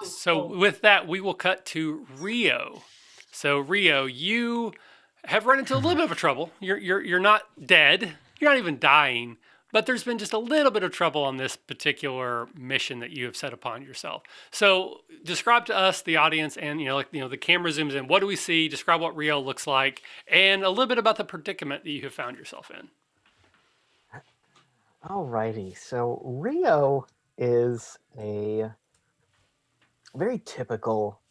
So with that, we will cut to Rio. So Rio, you have run into a little bit of a trouble. You're not dead. You're not even dying, but there's been just a little bit of trouble on this particular mission that you have set upon yourself. So describe to us, the audience, and the camera zooms in. What do we see? Describe what Rio looks like, and a little bit about the predicament that you have found yourself in. Alrighty, so Rio is a very typical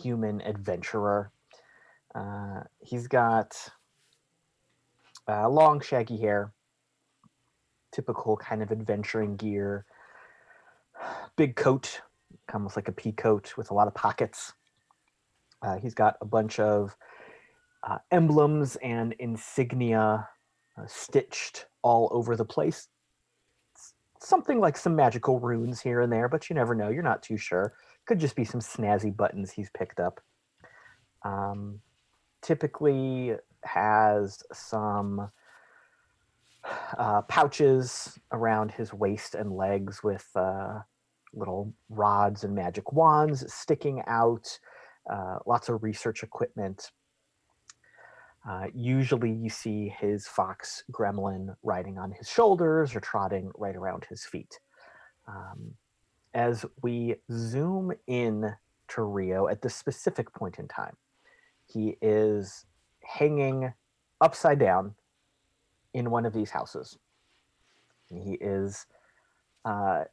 human adventurer. He's got long, shaggy hair, typical kind of adventuring gear, big coat, almost like a pea coat with a lot of pockets. He's got a bunch of emblems and insignia stitched all over the place. Something like some magical runes here and there, but you never know. You're not too sure. Could just be some snazzy buttons he's picked up. Um, Typically has some pouches around his waist and legs with little rods and magic wands sticking out, lots of research equipment. Usually, you see his fox gremlin riding on his shoulders or trotting right around his feet. Um, as we zoom in to Rio at this specific point in time, he is hanging upside down in one of these houses. He is uh,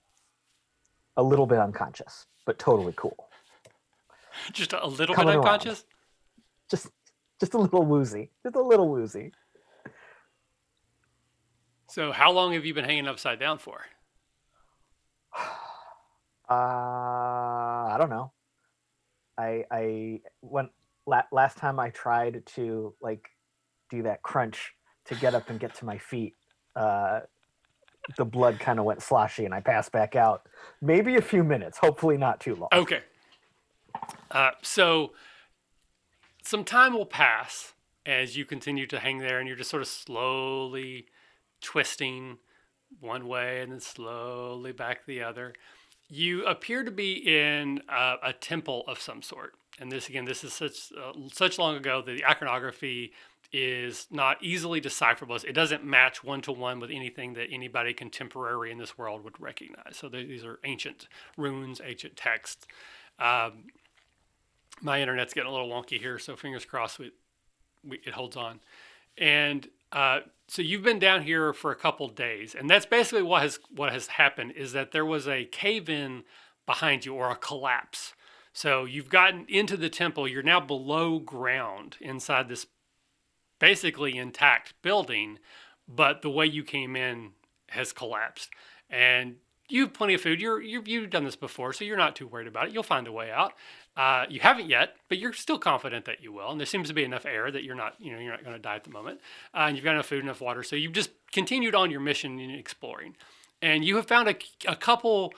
a little bit unconscious, but totally cool. Just a little bit Coming around, unconscious. just just a little woozy, just a little woozy. So how long have you been hanging upside down for? I don't know. I when last time I tried to like do that crunch to get up and get to my feet, uh, the blood kind of went sloshy and I passed back out. Maybe a few minutes, hopefully not too long. Okay. So some time will pass as you continue to hang there and you're just sort of slowly twisting one way and then slowly back the other. You appear to be in a temple of some sort. And this, again, this is such long ago that the iconography is not easily decipherable. It doesn't match one to one with anything that anybody contemporary in this world would recognize. So these are ancient runes, ancient texts. Um, my internet's getting a little wonky here, so fingers crossed it holds on. And so you've been down here for a couple days, and that's basically what has happened is that there was a cave in behind you or a collapse. So you've gotten into the temple. You're now below ground inside this basically intact building, but the way you came in has collapsed. And you have plenty of food. You've done this before, so you're not too worried about it. You'll find a way out. You haven't yet, but you're still confident that you will. And there seems to be enough air that you're not going to die at the moment. And you've got enough food, enough water. So you've just continued on your mission in exploring, and you have found a couple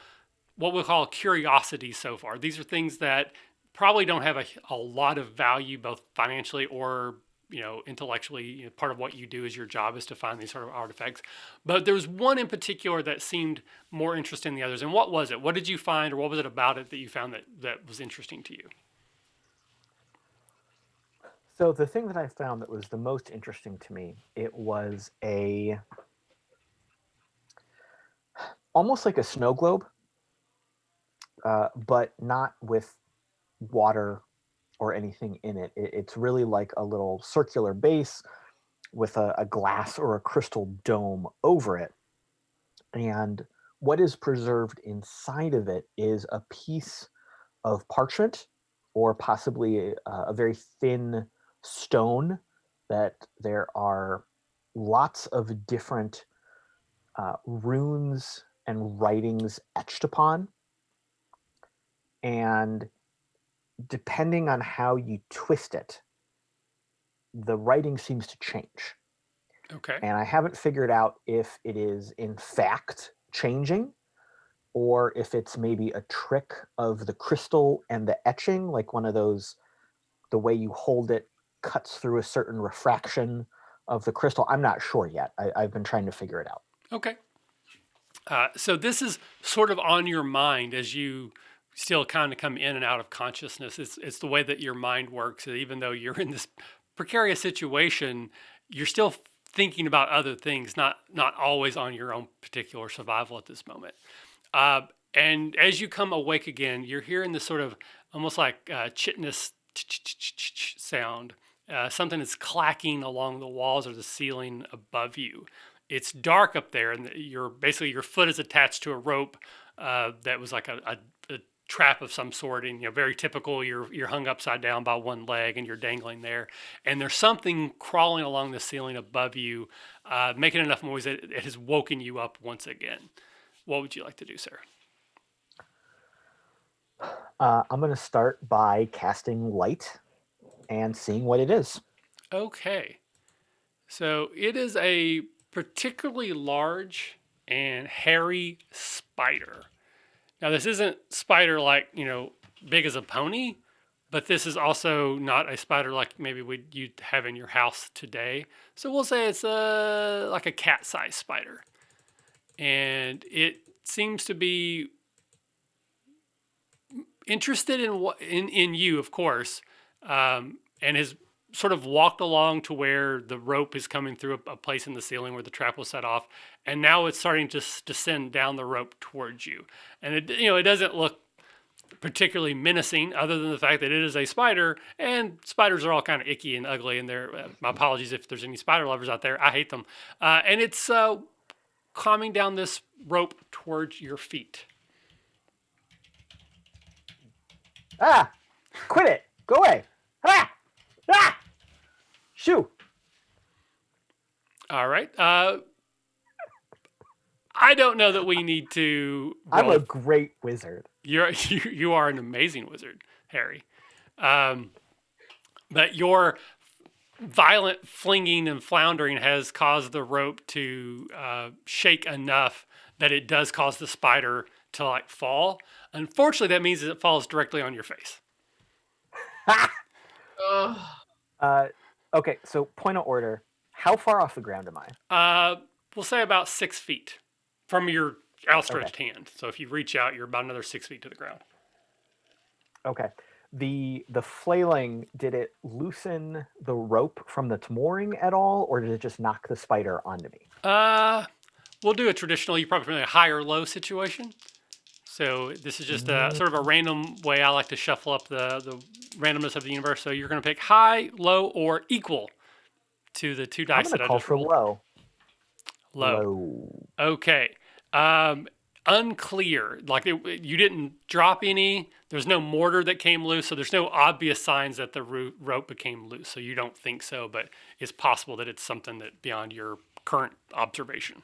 what we'll call curiosities so far. These are things that probably don't have a lot of value, both financially or intellectually. Part of what you do is your job is to find these sort of artifacts. But there was one in particular that seemed more interesting than the others. And what was it? What did you find, or what was it about it that you found that was interesting to you? So the thing that I found that was the most interesting to me, it was a almost like a snow globe, but not with water or anything in it. It's really like a little circular base with a glass or a crystal dome over it. And what is preserved inside of it is a piece of parchment or possibly a very thin stone that there are lots of different runes and writings etched upon. And depending on how you twist it, the writing seems to change. Okay. And I haven't figured out if it is in fact changing or if it's maybe a trick of the crystal and the etching, like one of those, the way you hold it cuts through a certain refraction of the crystal. I'm not sure yet. I've been trying to figure it out. Okay. So this is sort of on your mind as you still kind of come in and out of consciousness. It's the way that your mind works. Even though you're in this precarious situation, you're still thinking about other things, not always on your own particular survival at this moment. Uh, and as you come awake again, you're hearing this sort of almost like chitinous sound. Something is clacking along the walls or the ceiling above you. It's dark up there, and your foot is attached to a rope that was like a trap of some sort, and very typical. You're hung upside down by one leg, and you're dangling there. And there's something crawling along the ceiling above you, making enough noise that it has woken you up once again. What would you like to do, sir? I'm going to start by casting light and seeing what it is. Okay, so it is a particularly large and hairy spider. Now, this isn't spider like, big as a pony, but this is also not a spider like maybe you'd have in your house today. So we'll say it's like a cat-sized spider. And it seems to be interested in you, of course, and has sort of walked along to where the rope is coming through a place in the ceiling where the trap was set off, and now it's starting to descend down the rope towards you. And it doesn't look particularly menacing, other than the fact that it is a spider, and spiders are all kind of icky and ugly. And my apologies if there's any spider lovers out there. I hate them. And it's climbing down this rope towards your feet. Ah! Quit it! Go away! Ah! Ah! Shoo! All right. I don't know that we need to. I'm a great wizard. You are an amazing wizard, Harry. But your violent flinging and floundering has caused the rope to shake enough that it does cause the spider to fall. Unfortunately, that means that it falls directly on your face. Okay, so point of order. How far off the ground am I? We'll say about 6 feet from your outstretched hand. So if you reach out, you're about another 6 feet to the ground. Okay. The flailing, did it loosen the rope from the mooring at all, or did it just knock the spider onto me? We'll do a traditional, you probably a high or low situation. So this is just sort of a random way I like to shuffle up the randomness of the universe. So you're going to pick high, low, or equal to the two dice that I just rolled. Low. Low. Okay. Unclear. Like you didn't drop any. There's no mortar that came loose, so there's no obvious signs that the rope became loose. So you don't think so, but it's possible that it's something that beyond your current observation.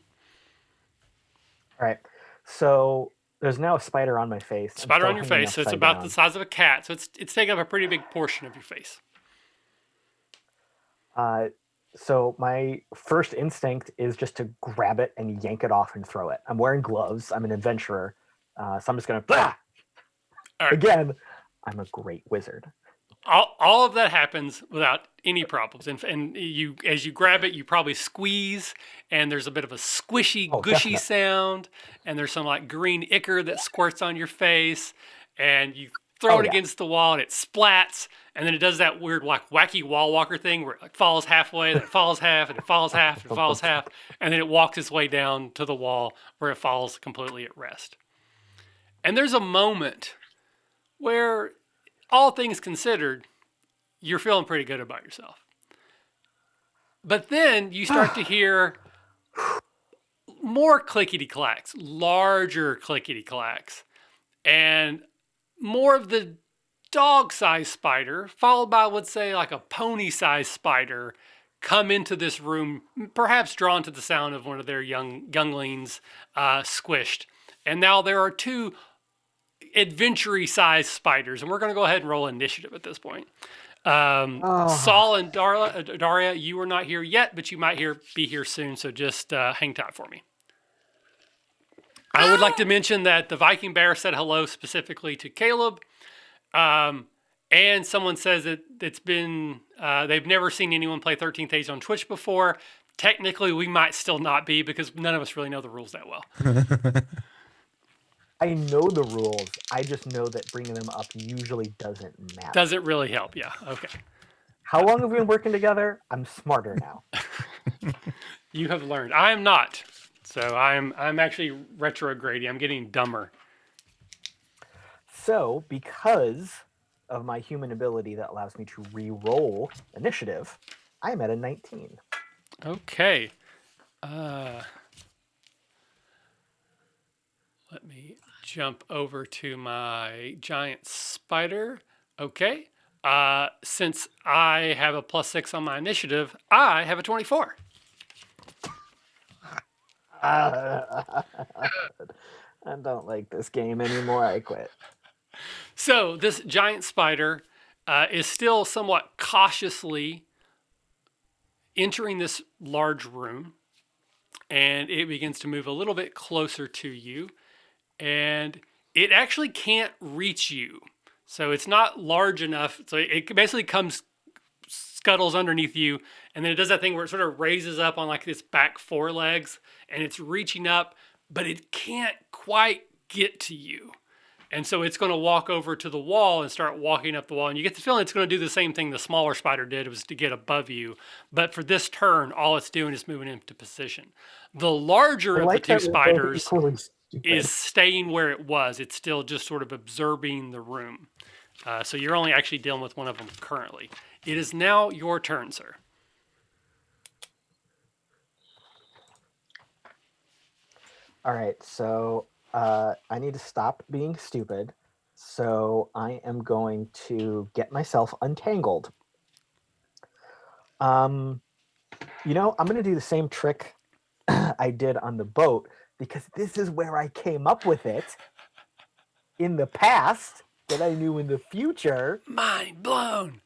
All right. So there's now a spider on my face. Spider on your face. So it's about the size of a cat. So it's taking up a pretty big portion of your face. So my first instinct is just to grab it and yank it off and throw it. I'm wearing gloves. I'm an adventurer. So I'm just going to... Right. Again, I'm a great wizard. All of that happens without any problems. And you, as you grab it, you probably squeeze, and there's a bit of a squishy, gushy sound, and there's some like green ichor that squirts on your face, and you throw it against the wall, and it splats, and then it does that weird like wacky wall walker thing where it like falls halfway, then it falls half, and it falls half, and it falls half, and then it walks its way down to the wall where it falls completely at rest. And there's a moment where, all things considered, you're feeling pretty good about yourself. But then you start to hear more clickety-clacks, larger clickety-clacks, and more of the dog-sized spider, followed by, let's say, like a pony-sized spider, come into this room, perhaps drawn to the sound of one of their younglings squished. And now there are two adventure-y sized spiders, and we're going to go ahead and roll initiative at this point. Saul and Daria, you are not here yet, but you might be here soon, so just hang tight for me. I would like to mention that the Viking Bear said hello specifically to Caleb, and someone says that it's been they've never seen anyone play 13th Age on Twitch before. Technically, we might still not be because none of us really know the rules that well. I know the rules. I just know that bringing them up usually doesn't matter. Doesn't really help. Yeah. Okay. How long have we been working together? I'm smarter now. You have learned. I am not. So I'm actually retrograding. I'm getting dumber. So, because of my human ability that allows me to re-roll initiative, I'm at a 19. Okay. Uh, Let me jump over to my giant spider. Okay. Since I have a +6 on my initiative, I have a 24. I don't like this game anymore. I quit. So this giant spider is still somewhat cautiously entering this large room, and it begins to move a little bit closer to you, and it actually can't reach you. So it's not large enough. So it basically comes scuttles underneath you, and then it does that thing where it sort of raises up on like its back forelegs, and it's reaching up, but it can't quite get to you. And so it's going to walk over to the wall and start walking up the wall. And you get the feeling it's going to do the same thing the smaller spider did, was to get above you. But for this turn, all it's doing is moving into position. The larger I of the like two that we're both spiders equally is stupid. staying where it was. It's still just sort of observing the room. So you're only actually dealing with one of them currently. It is now your turn, sir. All right, so I need to stop being stupid. So I am going to get myself untangled. Um, I'm going to do the same trick I did on the boat because this is where I came up with it in the past that I knew in the future. Mind blown.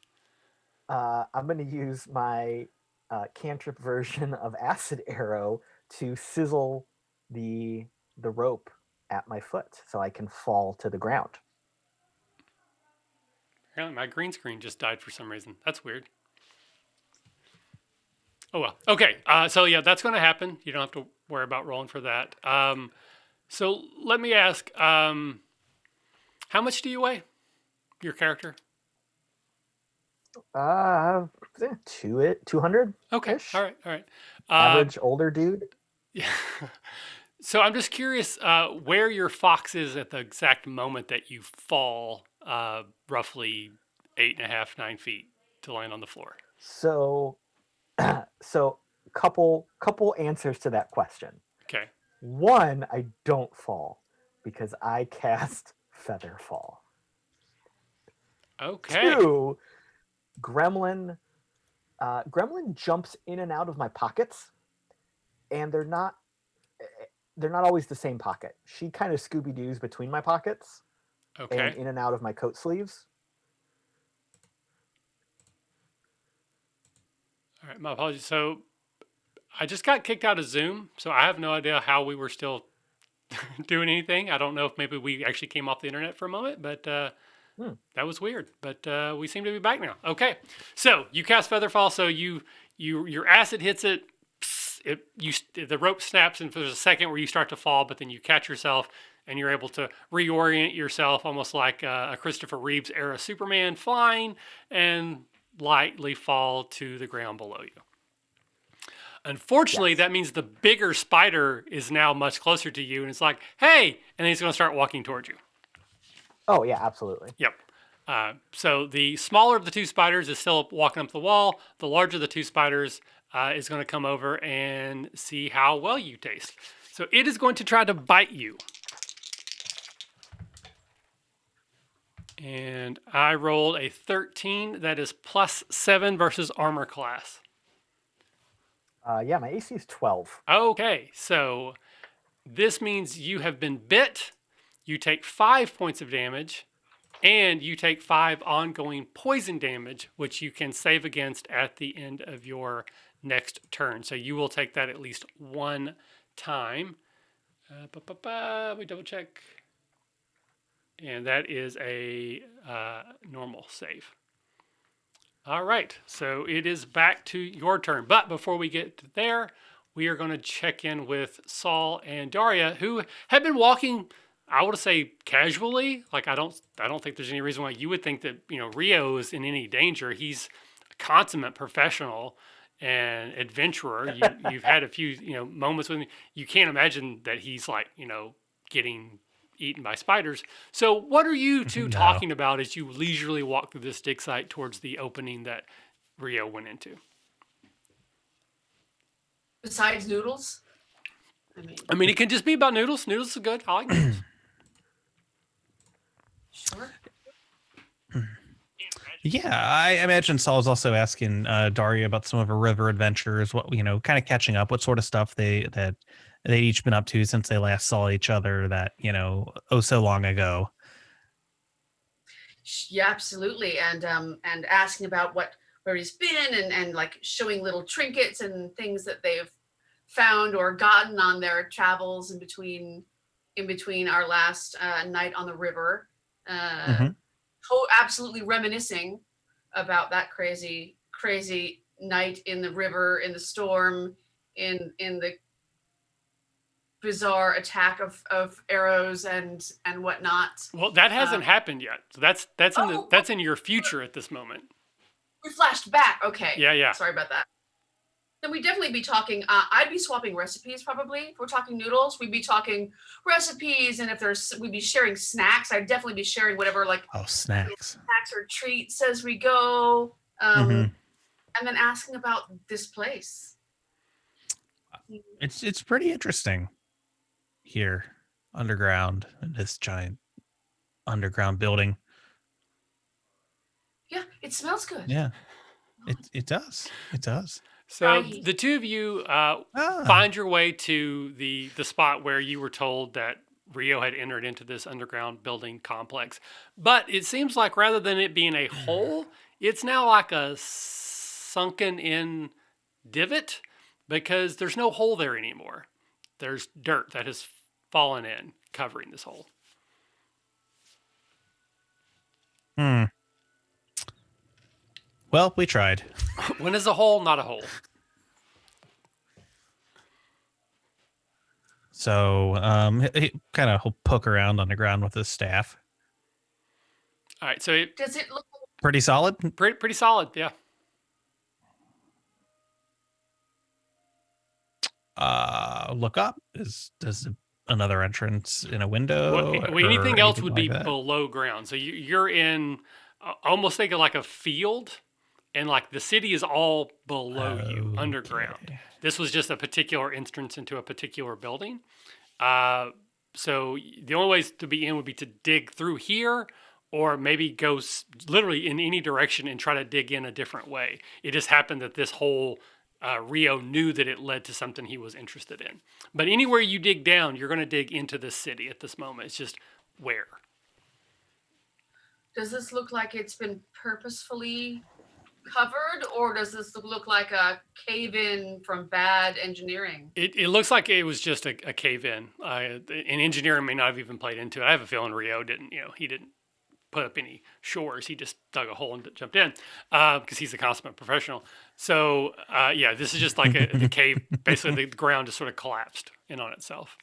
I'm going to use my cantrip version of acid arrow to sizzle the the rope at my foot so I can fall to the ground. Apparently, my green screen just died for some reason. That's weird. Oh well. Okay. So yeah, that's going to happen. You don't have to worry about rolling for that. So let me ask, how much do you weigh? Your character? Uh, 200 Okay. All ish. right. All right. Average older dude. Yeah. So I'm just curious where your fox is at the exact moment that you fall, roughly 8.5, 9 feet to land on the floor. So, so couple answers to that question. Okay. One, I don't fall because I cast feather fall. Okay. Two, gremlin gremlin jumps in and out of my pockets, and they're not always the same pocket. She kind of Scooby Doo's between my pockets and Okay. in and out of my coat sleeves. All right. My apologies. So I just got kicked out of Zoom, so I have no idea how we were still doing anything. I don't know if maybe we actually came off the internet for a moment, but Hmm. that was weird. But we seem to be back now. Okay, so you cast Featherfall, so your acid hits it. The rope snaps, and there's a second where you start to fall, but then you catch yourself and you're able to reorient yourself, almost like a Christopher Reeves era Superman, flying and lightly fall to the ground below you. Unfortunately, Yes. that means the bigger spider is now much closer to you, and it's like, hey, and then he's going to start walking towards you. Oh yeah, absolutely. Yep. So the smaller of the two spiders is still walking up the wall. The larger of the two spiders is going to come over and see how well you taste. So it is going to try to bite you. And I rolled a 13. That is +7 versus armor class. Yeah, my AC is 12. Okay, so this means you have been bit. You take 5 points of damage, and you take 5 ongoing poison damage, which you can save against at the end of your next turn. So you will take that at least one time. We double check. And that is a normal save. All right, so it is back to your turn. But before we get there, we are going to check in with Saul and Daria, who have been walking I would say casually. Like I don't think there's any reason why you would think that Rio is in any danger. He's a consummate professional and adventurer. You've had a few moments with him. You can't imagine that he's like getting eaten by spiders. So what are you two No. talking about as you leisurely walk through this dig site towards the opening that Rio went into? Besides noodles? I mean, it can just be about noodles. Noodles is good. I like noodles. Sure. Yeah, I imagine Saul's also asking Daria about some of her river adventures, what kind of catching up, what sort of stuff they each been up to since they last saw each other that, oh so long ago. Yeah, absolutely. And asking about where he's been and like showing little trinkets and things that they've found or gotten on their travels in between our last night on the river. Mhm. Absolutely reminiscing about that crazy night in the river, in the storm, in the bizarre attack of arrows and whatnot. Well, that hasn't happened yet. So that's in your future at this moment. We flashed back. Okay. Yeah. Sorry about that. Then we'd definitely be talking. I'd be swapping recipes probably. If we're talking noodles, we'd be talking recipes, and we'd be sharing snacks. I'd definitely be sharing whatever Snacks or treats as we go, Mhm. and then asking about this place. It's pretty interesting here underground in this giant underground building. Yeah, it smells good. Yeah, it does. It does. So the two of you find your way to the spot where you were told that Rio had entered into this underground building complex. But it seems like rather than it being a hole, it's now like a sunken in divot because there's no hole there anymore. There's dirt that has fallen in covering this hole. Well, we tried. When is a hole not a hole? So he kind of poke around on the ground with his staff. All right, so does it look pretty solid? Pretty solid, yeah. Look up. Does another entrance in a window? Well, anything else would be like below ground. So you're in almost think of like a field, and like the city is all below you underground. This was just a particular entrance into a particular building. So the only ways to be in would be to dig through here, or maybe go literally in any direction and try to dig in a different way. It just happened that this whole Rio knew that it led to something he was interested in. But anywhere you dig down, you're going to dig into the city at this moment. It's just where. Does this look like it's been purposefully covered, or does this look like a cave-in from bad engineering? It looks like it was just a cave-in. And engineering may not have even played into it. I have a feeling Rio didn't, he didn't put up any shores. He just dug a hole and jumped in because he's a consummate professional. So yeah, this is just like the cave. Basically, the ground just sort of collapsed in on itself.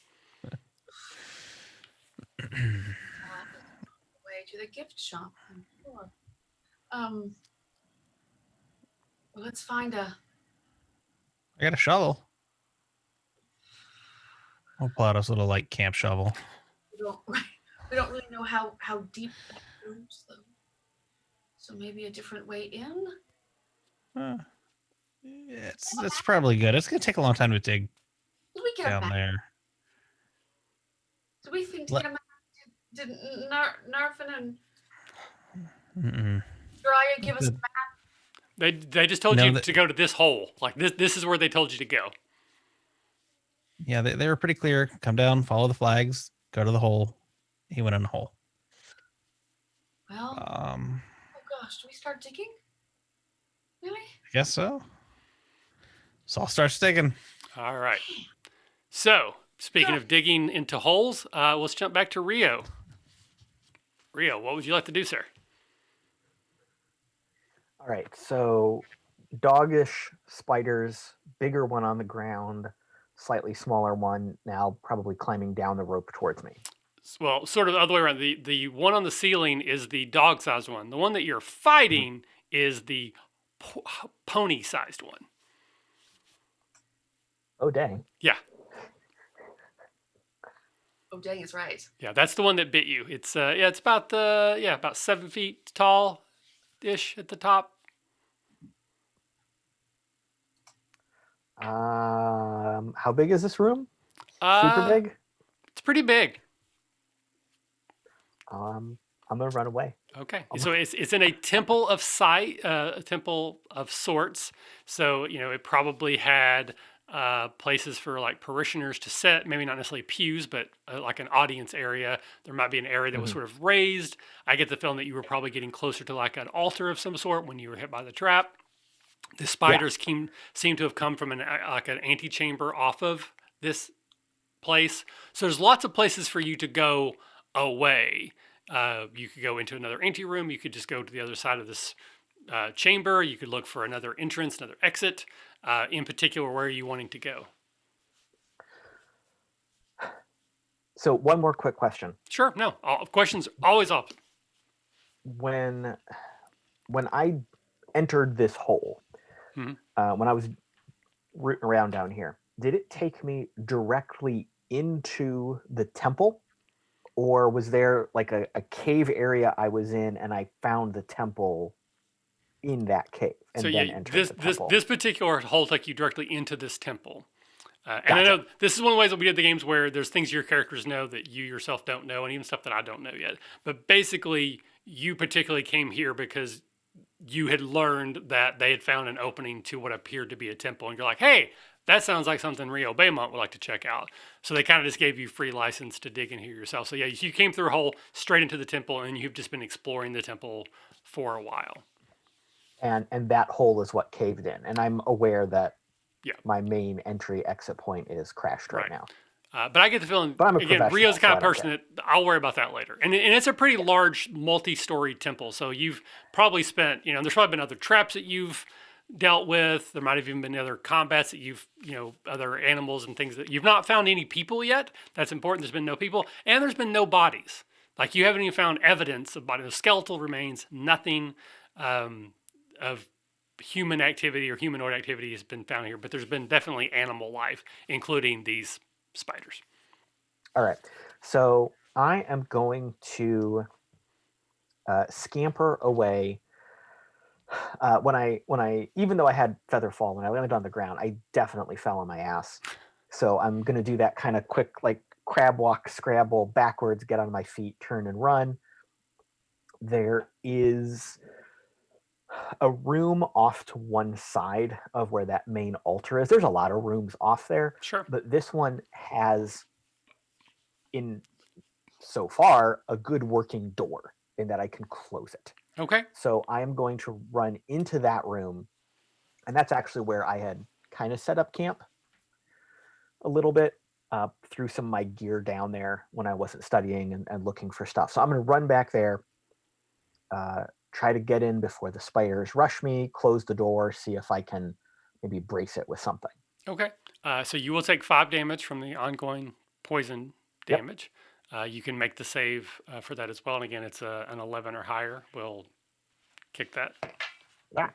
Way to the gift shop. Well, let's find I got a shovel. I'll pull out a little light camp shovel. We don't really know how deep that goes, though. So maybe a different way in? It's probably good. It's going to take a long time to dig down there. Do we think to get a map? Did Narfin and Daria give us a map? They just told you to go to this hole. Like this is where they told you to go. Yeah, they were pretty clear. Come down, follow the flags, go to the hole. He went in the hole. Well, oh gosh, do we start digging? Really? I guess so. Saul starts digging. All right. So, speaking of digging into holes, let's jump back to Rio. Rio, what would you like to do, sir? All right, so doggish spiders, bigger one on the ground, slightly smaller one now probably climbing down the rope towards me. well, sort of the other way around. The one on the ceiling is the dog-sized one. The one that you're fighting is the pony-sized one. Oh, dang. Yeah. Oh, dang, it's right. Yeah, that's the one that bit you. It's it's about 7 feet tall ish at the top. How big is this room? Super Uh, big? It's pretty big. I'm gonna run away. Okay, so it's in a temple of sight, a temple of sorts. So it probably had places for like parishioners to sit. Maybe not necessarily pews, but like an audience area. There might be an area that was sort of raised. I get the feeling that you were probably getting closer to like an altar of some sort when you were hit by the trap. The spiders seem to have come from like an antechamber off of this place. So there's lots of places for you to go away. You could go into another anteroom. You could just go to the other side of this chamber. You could look for another entrance, another exit. In particular, where are you wanting to go? So one more quick question. Sure. No. Questions always open. When I entered this hole, Mhm. when I was rooting around down here, did it take me directly into the temple, or was there like a cave area I was in and I found the temple in that cave and So then yeah, entered the temple? this particular hole took you directly into this temple. And I Gotcha. know this is one of the ways that we did the games where there's things your characters know that you yourself don't know, and even stuff that I don't know yet. But basically, you particularly came here because you had learned that they had found an opening to what appeared to be a temple, and you're like, hey, that sounds like something Rio Baymont would like to check out. So they kind of just gave you free license to dig in here yourself. So yeah, you came through a hole straight into the temple, and you've just been exploring the temple for a while. And that hole is what caved in, and I'm aware that Yeah. my main entry exit point is crashed right now. But I get the feeling, But I'm a again, professional, Rio's the kind so of I don't person that I'll worry about that later. And it's a pretty large, multi-story temple. So you've probably spent, there's probably been other traps that you've dealt with. There might have even been other combats that you've, other animals and things that you've not found any people yet. That's important. There's been no people. And there's been no bodies. Like you haven't even found evidence of bodies. Skeletal remains, nothing of human activity or humanoid activity has been found here. But there's been definitely animal life, including these spiders. All right. So I am going to scamper away. When I even though I had feather fall, when I landed on the ground, I definitely fell on my ass. So I'm going to do that kind of quick, like crab walk, scrabble backwards, get on my feet, turn and run. There is a room off to one side of where that main altar is. There's a lot of rooms off there. Sure. But this one has, in so far, a good working door in that I can close it. Okay. So I am going to run into that room, and that's actually where I had kind of set up camp a little bit, threw some of my gear down there when I wasn't studying and looking for stuff. So I'm going to run back there, try to get in before the spiders rush me, close the door, see if I can maybe brace it with something. Okay. So you will take 5 damage from the ongoing poison damage. You can make the save for that as well. And again, it's an 11 or higher. We'll kick that. Yeah.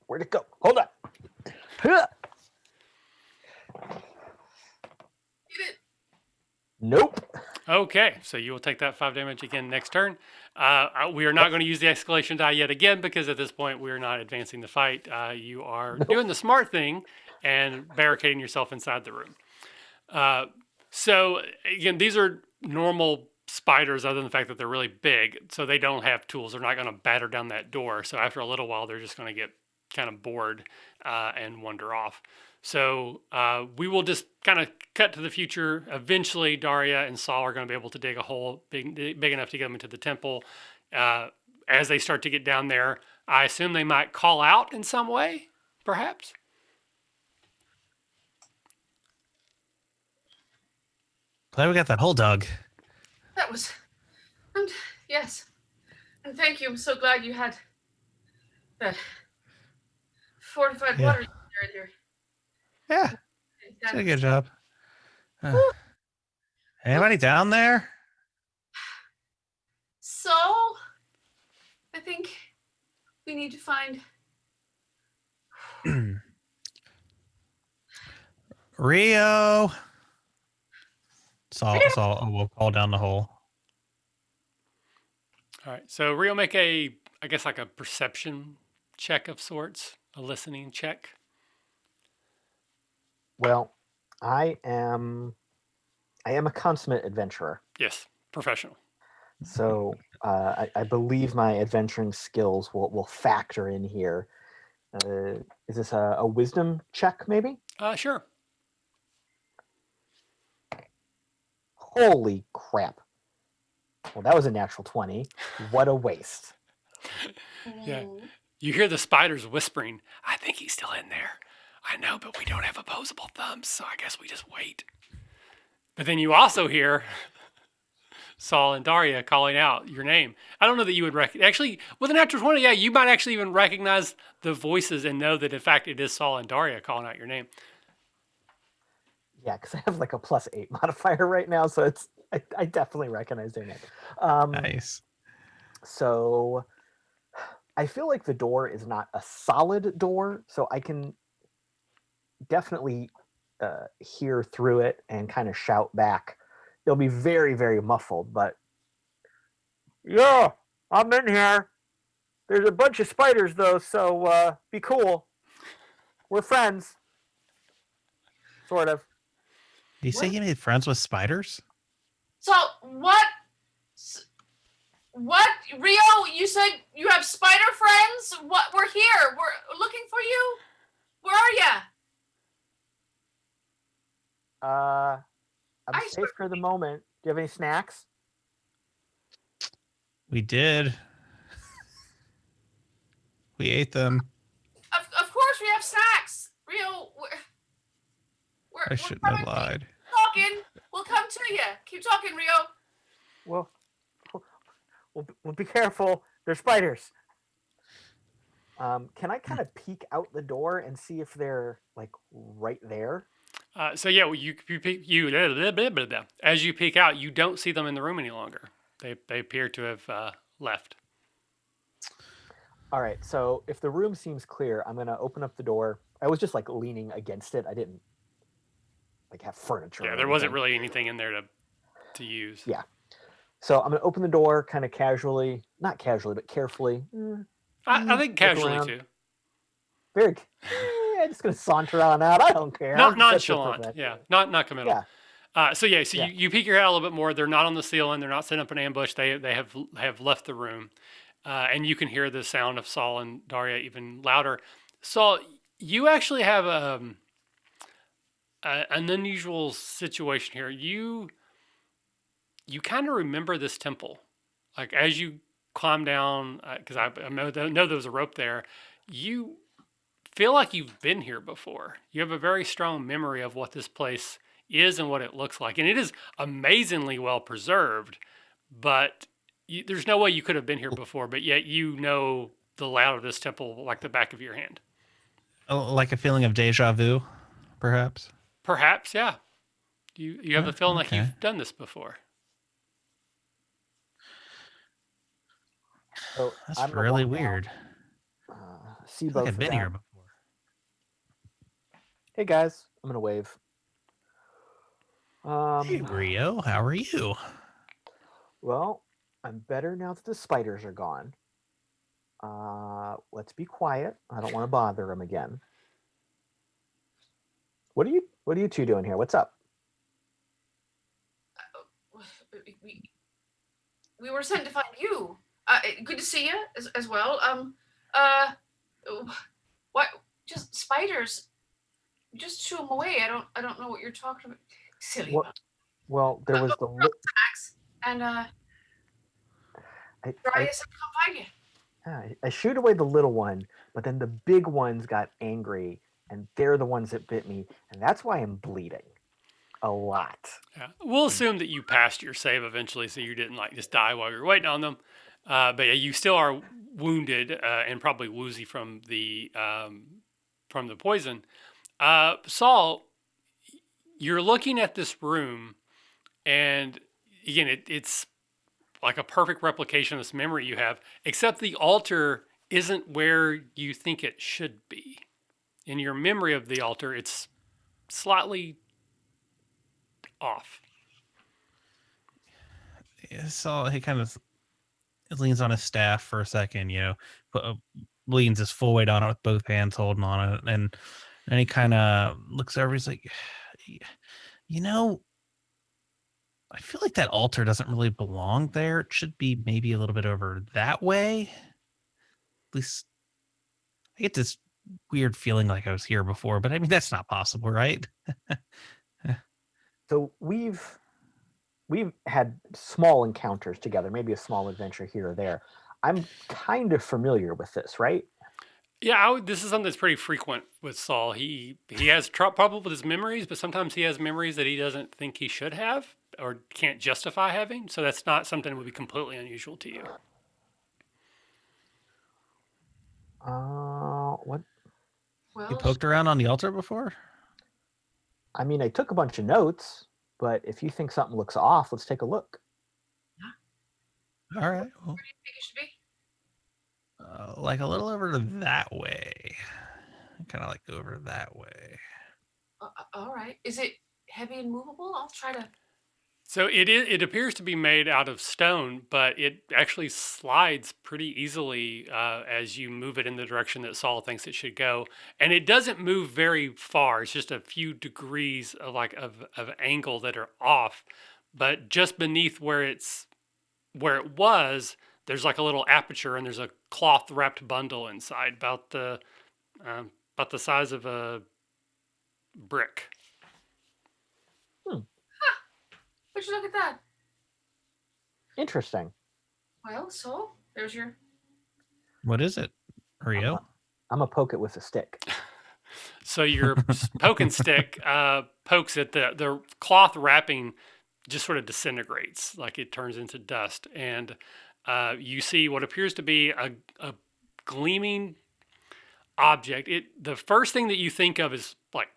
Where'd it go? Hold on. Get it. Nope. Okay. So you will take that 5 damage again next turn. We are not going to use the escalation die yet again because at this point we are not advancing the fight. You are doing the smart thing and barricading yourself inside the room. So again, these are normal spiders other than the fact that they're really big. So they don't have tools. They're not going to batter down that door. So after a little while, they're just going to get kind of bored and wander off. So we will just kind of cut to the future. Eventually, Daria and Saul are going to be able to dig a hole big enough to get them into the temple. As they start to get down there, I assume they might call out in some way, perhaps? Glad we got that hole dug. That was, and yes, and thank you. I'm so glad you had that fortified water in here. Yeah, did a good job. Anybody down there? So, I think we need to find. Rio. Saul will call down the hole. All right. So Rio, make I guess like a perception check of sorts, a listening check. Well, I am a consummate adventurer, Yes, professional. so I believe my adventuring skills will factor in here. Is this a wisdom check, maybe? Sure. Holy crap! Well, that was a natural 20. What a waste. Yeah. You hear the spiders whispering, I think he's still in there. I know, but we don't have opposable thumbs, so I guess we just wait. But then you also hear Saul and Daria calling out your name. I don't know that you would recognize. Actually, with an natural 20, yeah, you might actually even recognize the voices and know that, in fact, it is Saul and Daria calling out your name. Yeah, because I have like a +8 modifier right now, so I definitely recognize their name. Nice. So I feel like the door is not a solid door, so I can definitely hear through it and kind of shout back. It'll be very, very muffled, but yeah, I'm in here. There's a bunch of spiders though, so be cool. We're friends, sort of. Did you say he made friends with spiders? So what? What, Rio? You said you have spider friends. What? We're here. We're looking for you. Where are you? I'm safe for the moment. Do you have any snacks? We did. We ate them. Of course we have snacks. Rio, I shouldn't have lied. Talking. We'll come to you. Keep talking, Rio. Well, we'll be careful. They're spiders. Can I kind of peek out the door and see if they're like right there? So yeah, well, as you peek out, you don't see them in the room any longer. They appear to have left. All right. So if the room seems clear, I'm gonna open up the door. I was just like leaning against it. I didn't like have furniture. Yeah, or there wasn't anything. really anything in there to use. Yeah. So I'm gonna open the door kind of casually, not casually, but carefully. I think casually around. too. Very. I'm just gonna saunter on out. I don't care. Not I'm such a nonchalant. professional. Yeah, not committal. Yeah. So Yeah. you peek your head a little bit more. They're not on the ceiling. They're not setting up an ambush. They have left the room, and you can hear the sound of Saul and Daria even louder. Saul, you actually have an unusual situation here. You kind of remember this temple, like as you climb down, because I know there was a rope there. You feel like you've been here before. You have a very strong memory of what this place is and what it looks like. And it is amazingly well preserved, but there's no way you could have been here before, but yet you know the layout of this temple like the back of your hand. Like a feeling of deja vu, perhaps? Perhaps, yeah. You have a feeling like okay. you've done this before. So That's I'm gonna really walk down, weird. see I feel both like I've of been them. here before. Hey guys, I'm gonna wave. Hey, Rio, how are you? Well, I'm better now that the spiders are gone. Let's be quiet. I don't want to bother them again. What are you two doing here? What's up? We were sent to find you. Good to see you as well. What? Just spiders. Just shoo them away. I don't know what you're talking about. Silly. Well, there was the Max and Daria said come find you. I shoot away the little one, but then the big ones got angry, and they're the ones that bit me, and that's why I'm bleeding a lot. Yeah. We'll assume that you passed your save eventually, so you didn't like just die while you were waiting on them. But yeah, you still are wounded and probably woozy from the poison. Saul, you're looking at this room, and again, it's like a perfect replication of this memory you have, except the altar isn't where you think it should be. In your memory of the altar, it's slightly off. So he kind of leans on his staff for a second, leans his full weight on it with both hands holding on it, and then he kind of looks over. He's like, you know, I feel like that altar doesn't really belong there. It should be maybe a little bit over that way. At least I get this weird feeling like I was here before, but I mean that's not possible, right? So we've had small encounters together, maybe a small adventure here or there. I'm kind of familiar with this, right? Yeah, this is something that's pretty frequent with Saul. He has trouble with his memories, but sometimes he has memories that he doesn't think he should have or can't justify having. So that's not something that would be completely unusual to you. What? You Well, poked around on the altar before? I mean, I took a bunch of notes, but if you think something looks off, let's take a look. All right. Well, where do you think it should be? like a little over that way. Kind of like over that way. All right. Is it heavy and movable? I'll try to. So it appears to be made out of stone, but it actually slides pretty easily as you move it in the direction that Saul thinks it should go, and it doesn't move very far. It's just a few degrees of angle that are off, but just beneath where it was, there's like a little aperture, and there's a cloth wrapped bundle inside, about the size of a brick. Would you look at that? Interesting. Well, so there's your. What is it, Rio? I'm gonna poke it with a stick. So your poking stick pokes at the cloth wrapping, just sort of disintegrates, like it turns into dust, and you see what appears to be a gleaming object. The first thing that you think of is like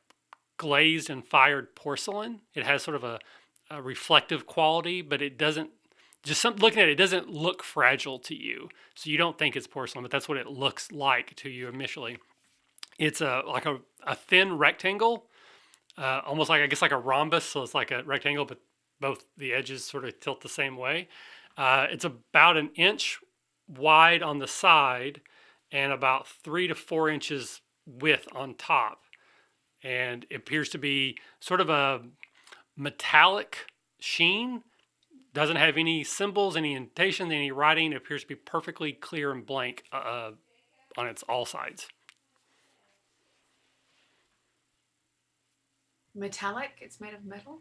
glazed and fired porcelain. It has sort of a reflective quality, but it doesn't. Looking at it, it doesn't look fragile to you, so you don't think it's porcelain, but that's what it looks like to you initially. It's like a thin rectangle, almost like I guess like a rhombus. So it's like a rectangle, but both the edges sort of tilt the same way. It's about an inch wide on the side and about 3 to 4 inches width on top. And it appears to be sort of a metallic sheen. Doesn't have any symbols, any indentation, any writing. It appears to be perfectly clear and blank on its all sides. Metallic? It's made of metal?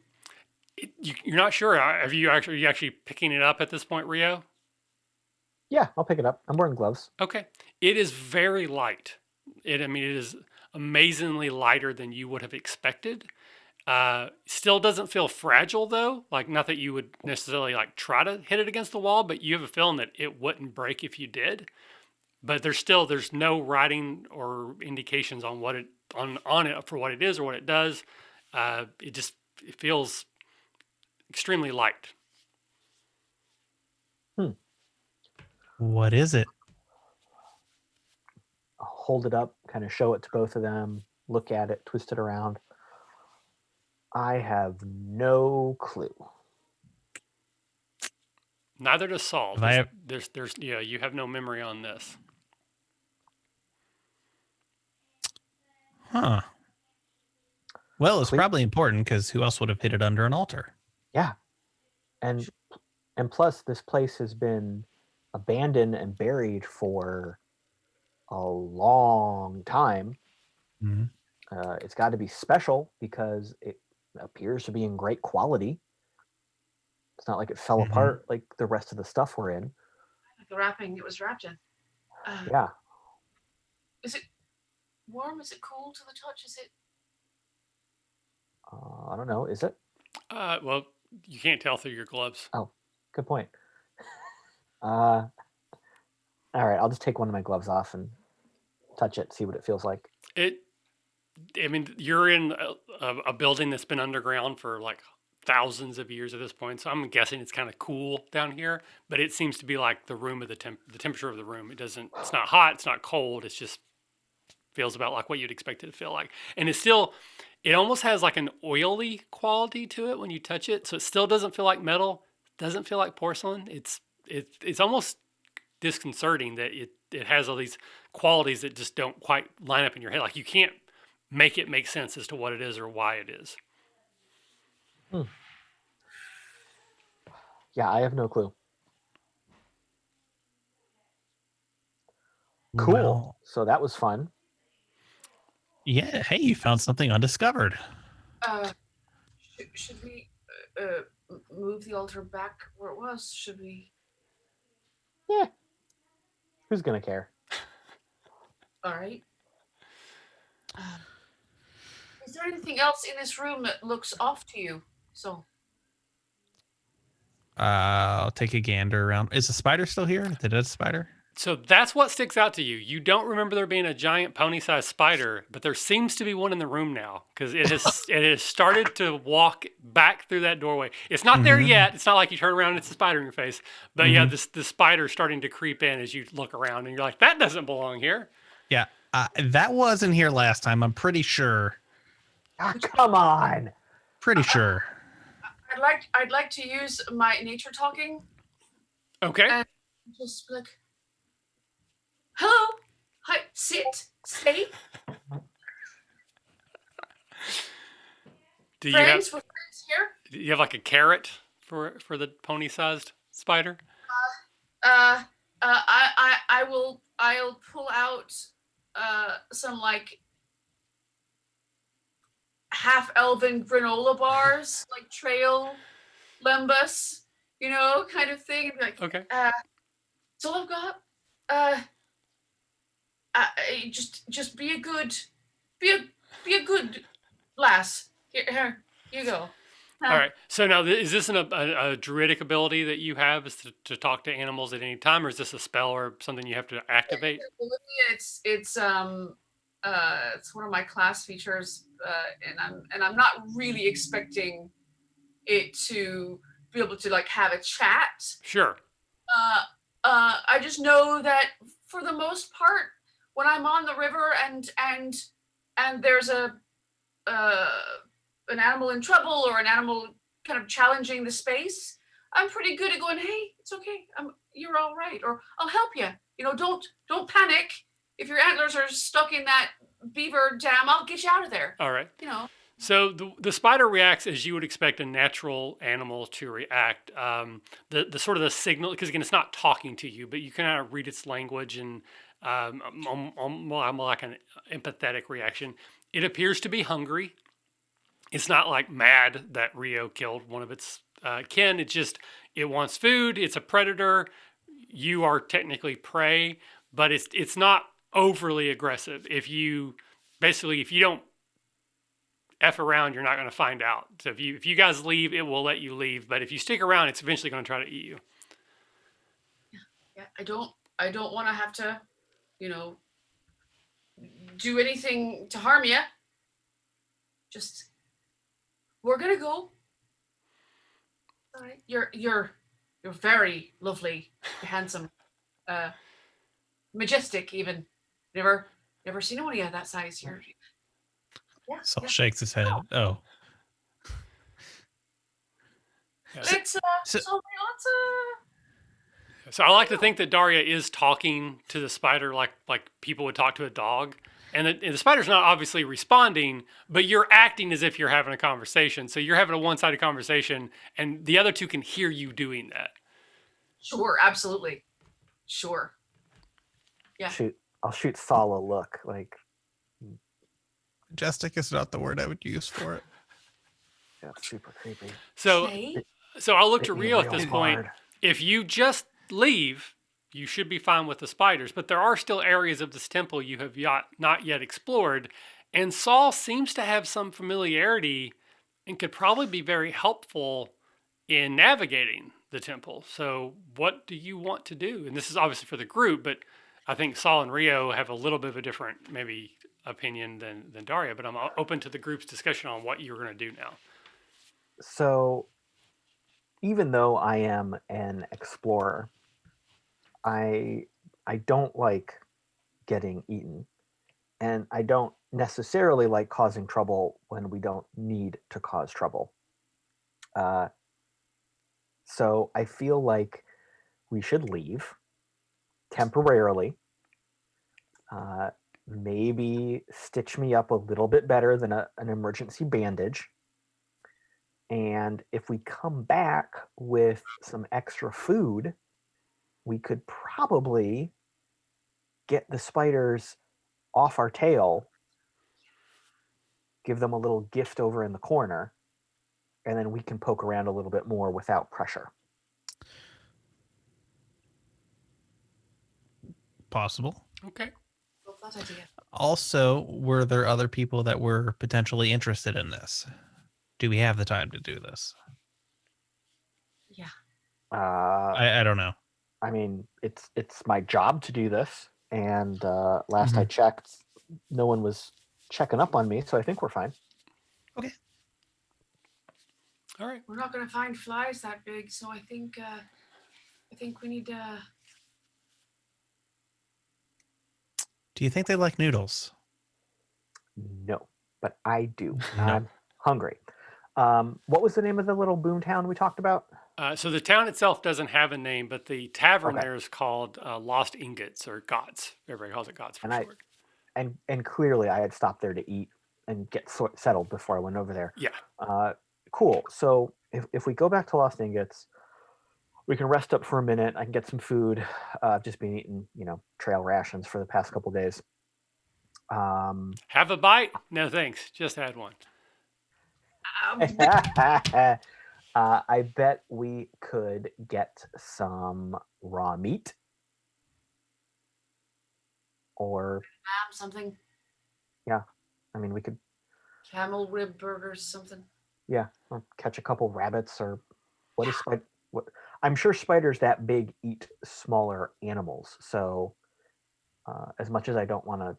You're not sure. Are you actually picking it up at this point, Rio? Yeah, I'll pick it up. I'm wearing gloves. Okay. It is very light. I mean, it is amazingly lighter than you would have expected. Still doesn't feel fragile though. Like not that you would necessarily like try to hit it against the wall, but you have a feeling that it wouldn't break if you did. But there's no writing or indications on what it on it for what it is or what it does. It feels extremely light. What is it? I'll hold it up, kind of show it to both of them, look at it, twist it around. I have no clue. Neither does Saul. If I- You have no memory on this. Huh. Well, it's Cle- probably important because who else would have hid it under an altar? Yeah, and plus this place has been abandoned and buried for a long time. Mm-hmm. It's got to be special because it appears to be in great quality. It's not like it fell Mhm. apart like the rest of the stuff we're in. Like the wrapping it was wrapped in. Yeah. Is it warm? Is it cool to the touch? Is it? I don't know. Is it? Well, you can't tell through your gloves. Oh, good point. All right, I'll just take one of my gloves off and touch it, see what it feels like. It I mean, you're in a building that's been underground for like thousands of years at this point, so I'm guessing it's kind of cool down here. But it seems to be like the room of the temperature of the room. It doesn't. It's not hot. It's not cold. It's just feels about like what you'd expect it to feel like. And it's still, it almost has like an oily quality to it when you touch it. So it still doesn't feel like metal. Doesn't feel like porcelain. It's almost disconcerting that it has all these qualities that just don't quite line up in your head. Like you can't make it make sense as to what it is or why it is. Yeah, I have no clue. Cool. Well, So that was fun. yeah. Hey, you found something undiscovered. Should we move the altar back where it was? Should we? Yeah. Who's gonna care? All right. Is there anything else in this room that looks off to you? So. I'll take a gander around. Is the spider still here? The dead spider? So that's what sticks out to you. You don't remember there being a giant pony-sized spider, but there seems to be one in the room now because it has started to walk back through that doorway. It's not there yet. It's not like you turn around and it's a spider in your face. But yeah, the spider's starting to creep in as you look around, and you're like, that doesn't belong here. Yeah. That wasn't here last time. I'm pretty sure. Ah, come on. Pretty sure. I'd like to use my nature talking. Okay. And just be like, hello, hi, sit, stay. Do Friends with friends here. do you have like a carrot for the pony-sized spider? I'll pull out some like half elven granola bars, like trail lembus, you know, kind of thing. And be like, Okay. that's all I've got. Just be a good lass. Here you go. All right. So now, is this a druidic ability that you have, is to talk to animals at any time, or is this a spell or something you have to activate? It's one of my class features, and I'm not really expecting it to be able to like have a chat. Sure. I just know that for the most part, when I'm on the river and there's an animal in trouble or an animal kind of challenging the space, I'm pretty good at going, hey, it's okay, you're all right, or I'll help you. You know, don't panic. If your antlers are stuck in that beaver dam, I'll get you out of there. All right. You know. So the spider reacts as you would expect a natural animal to react. The sort of the signal, because again, it's not talking to you, but you can kind of read its language and like an empathetic reaction. It appears to be hungry. It's not like mad that Rio killed one of its kin. It wants food. It's a predator. You are technically prey, but it's not overly aggressive. If you don't F around, you're not going to find out. So if you guys leave, it will let you leave. But if you stick around, it's eventually going to try to eat you. Yeah, I don't want to have to, you know, do anything to harm you. Just, we're gonna go. All right, you're very lovely, handsome, majestic. Even never seen anyone of that size. Yeah. Saul shakes his head. Oh. Let's So I like to think that Daria is talking to the spider like people would talk to a dog. And the spider's not obviously responding, but you're acting as if you're having a conversation. So you're having a one-sided conversation, and the other two can hear you doing that. Sure, absolutely. Sure. Yeah. I'll shoot Saul a look like. Majestic is not the word I would use for it. Yeah, it's super creepy. So I'll look to Hit me Rio at real this point. hard. If you just leave, you should be fine with the spiders. But there are still areas of this temple you have not yet explored. And Saul seems to have some familiarity and could probably be very helpful in navigating the temple. So what do you want to do? And this is obviously for the group, but I think Saul and Rio have a little bit of a different maybe opinion than Daria, but I'm open to the group's discussion on what you're going to do now. So, even though I am an explorer, I I don't like getting eaten, and I don't necessarily like causing trouble when we don't need to cause trouble. Uh, so I feel like we should leave temporarily. Uh, Maybe stitch me up a little bit better than an emergency bandage. And if we come back with some extra food, we could probably get the spiders off our tail, give them a little gift over in the corner, and then we can poke around a little bit more without pressure. Possible. Okay. Love that idea. Also, were there other people that were potentially interested in this? Do we have the time to do this? Yeah. I don't know. I mean, it's my job to do this, and last I checked, no one was checking up on me, so I think we're fine. Okay. All right. We're not going to find flies that big, so I think we need to. Do you think they like noodles? No, but I do. No. I'm hungry. What was the name of the little boomtown we talked about? So the town itself doesn't have a name, but the tavern Okay. there is called Lost Ingots or Gots. Everybody calls it Gots for And short. and clearly I had stopped there to eat and get settled before I went over there. Yeah. Cool. So if we go back to Lost Ingots, we can rest up for a minute. I can get some food. I've just been eating, trail rations for the past couple days. Have a bite? No, thanks. Just had one. I bet we could get some raw meat or Something. I mean we could Camel rib burgers, something. or catch a couple rabbits or what is what I'm sure spiders that big eat smaller animals. So as much as I don't want to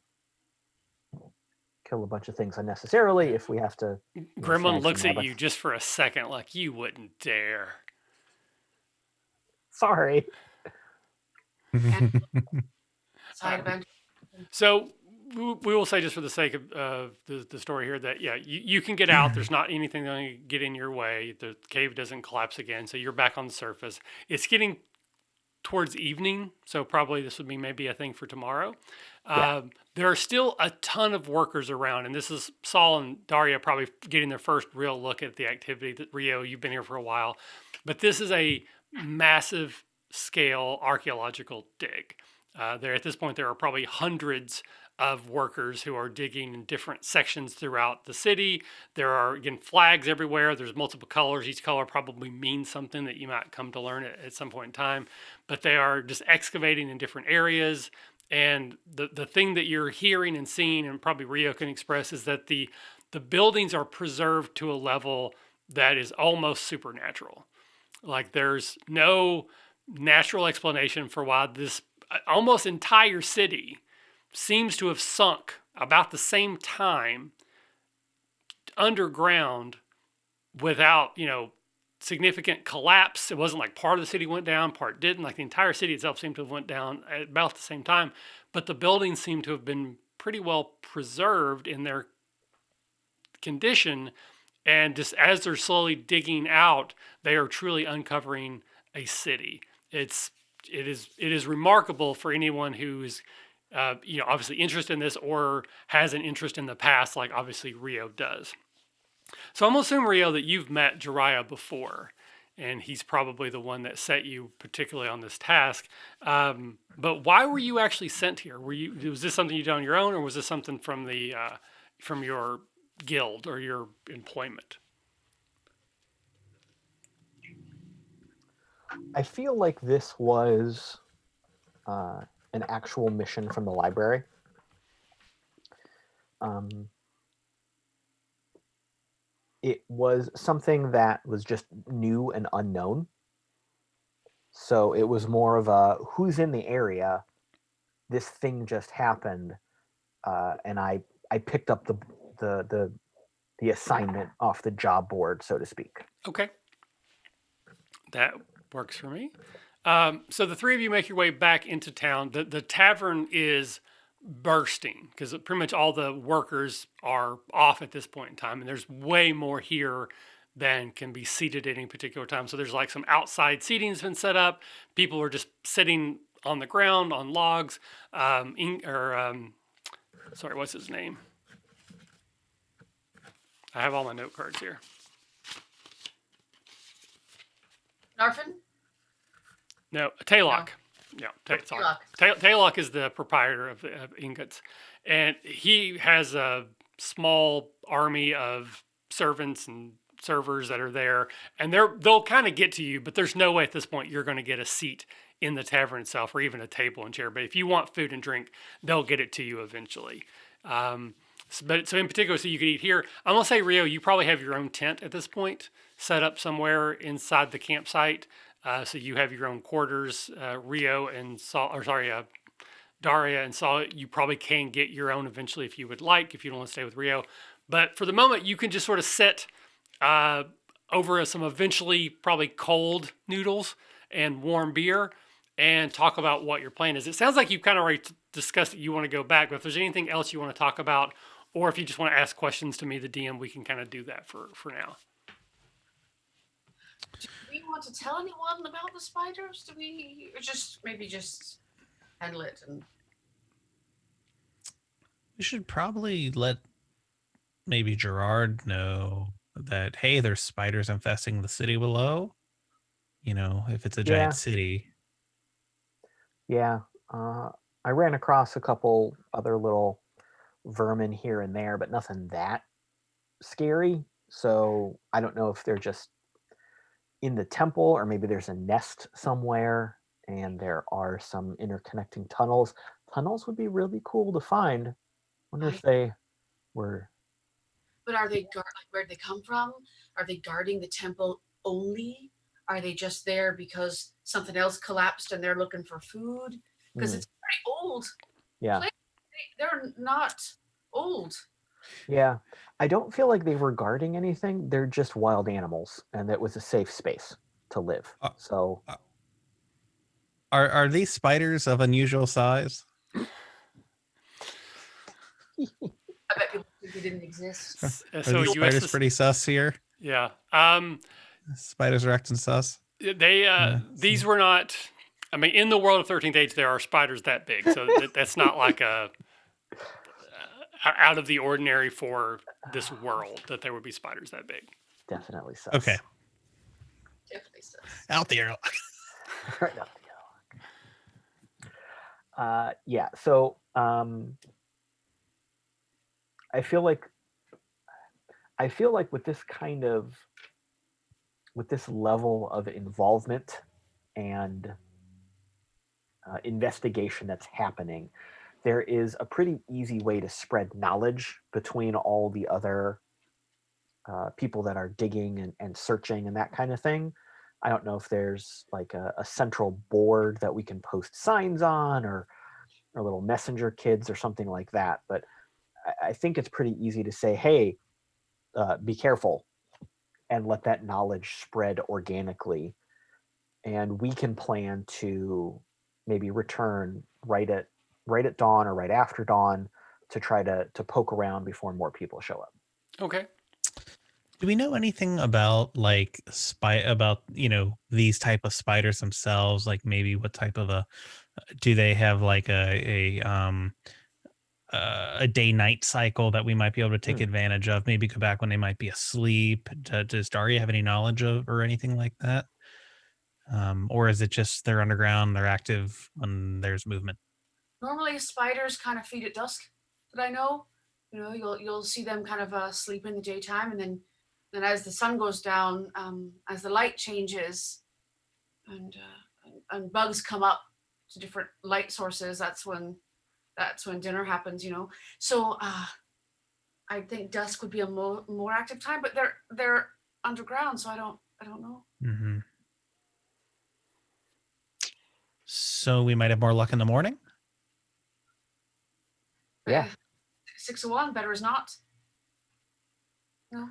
kill a bunch of things unnecessarily, if we have to Gremlin snag some looks at you rabbits. just for a second like you wouldn't dare. Sorry. Side event. So we will say, just for the sake of the story here, that you can get out. There's not anything that going to get in your way. The cave doesn't collapse again, so you're back on the surface. It's getting towards evening, so probably this would be maybe a thing for tomorrow. Yeah. There are still a ton of workers around, and this is Saul and Daria probably getting their first real look at the activity. That Rio, you've been here for a while, but this is a massive scale archaeological dig. There at this point, there are probably hundreds of workers who are digging in different sections throughout the city. There are, again, flags everywhere. There's multiple colors. Each color probably means something that you might come to learn at some point in time. But they are just excavating in different areas. And the thing that you're hearing and seeing, and probably Rio can express, is that the buildings are preserved to a level that is almost supernatural. Like there's no natural explanation for why this almost entire city seems to have sunk about the same time underground without, significant collapse. It wasn't like part of the city went down, part didn't. Like the entire city itself seemed to have went down at about the same time. But the buildings seem to have been pretty well preserved in their condition. And just as they're slowly digging out, they are truly uncovering a city. It is remarkable for anyone who's obviously interested in this or has an interest in the past, like obviously Rio does. So I'm gonna assume, Rio, that you've met Jiraiya before, and he's probably the one that set you particularly on this task. But why were you actually sent here? Was this something you did on your own, or was this something from the from your guild or your employment? I feel like this was an actual mission from the library. It was something that was just new and unknown. So it was more of a who's in the area. This thing just happened, and I I picked up the assignment off the job board, so to speak. Okay. That works for me. So the three of you make your way back into town. The tavern is bursting because pretty much all the workers are off at this point in time, and there's way more here than can be seated at any particular time. So there's like some outside seating has been set up. People are just sitting on the ground on logs. Sorry, what's his name? I have all my note cards here. Narfin? No, Taylock. Yeah, sorry. Taylock is the proprietor of Ingots, and he has a small army of servants and servers that are there, and they'll kind of get to you, but there's no way at this point you're going to get a seat in the tavern itself or even a table and chair. But if you want food and drink, they'll get it to you eventually. So in particular, so you could eat here. I'm gonna say, Rio, you probably have your own tent at this point set up somewhere inside the campsite. So you have your own quarters. Rio and Saul, or sorry, Daria and Saul, you probably can get your own eventually if you would like, if you don't want to stay with Rio. But for the moment, you can just sort of sit over some eventually probably cold noodles and warm beer and talk about what your plan is. It sounds like you've kind of already discussed that you want to go back, but if there's anything else you want to talk about, or if you just want to ask questions to me, the DM, we can kind of do that for now. Do we want to tell anyone about the spiders? Do we, or just maybe just handle it? And We should probably let maybe Gerard know that, hey, there's spiders infesting the city below. You know, if it's a giant city. Yeah. I ran across a couple other little vermin here and there, but nothing that scary. So I don't know if they're just in the temple or maybe there's a nest somewhere and there are some interconnecting tunnels. Tunnels would be really cool to find. Wonder if they were. But are they like where did they come from? Are they guarding the temple only? Are they just there because something else collapsed and they're looking for food? Because it's very old. Yeah. Place. They're not old. Yeah. I don't feel like they were guarding anything. They're just wild animals, and that was a safe space to live. So, are these spiders of unusual size? I bet people think they didn't exist. Are these spiders pretty sus here? Yeah. Spiders are acting sus. These were not. I mean, in the world of 13th Age, there are spiders that big, so that's not like a out of the ordinary for this world that there would be spiders that big. Definitely sus. Okay. Definitely sus. Out the airlock. Right out the airlock. Yeah. So I feel like with this level of involvement and investigation that's happening, there is a pretty easy way to spread knowledge between all the other people that are digging and searching and that kind of thing. I don't know if there's like a central board that we can post signs on or little messenger kids or something like that. But I think it's pretty easy to say, hey, be careful, and let that knowledge spread organically. And we can plan to maybe return right at dawn or right after dawn to try to poke around before more people show up. Okay. Do we know anything about like these type of spiders themselves? Like maybe what type of do they have like a day-night cycle that we might be able to take advantage of? Maybe go back when they might be asleep. Does Daria have any knowledge of or anything like that? Or is it just they're underground, they're active when there's movement? Normally, spiders kind of feed at dusk. That I know. You know, you'll see them kind of sleep in the daytime, and then as the sun goes down, as the light changes, and bugs come up to different light sources, that's when dinner happens. You know, so I think dusk would be a more active time, but they're underground, so I don't know. Mm-hmm. So we might have more luck in the morning. Yeah. 6 of 1, better is not. No.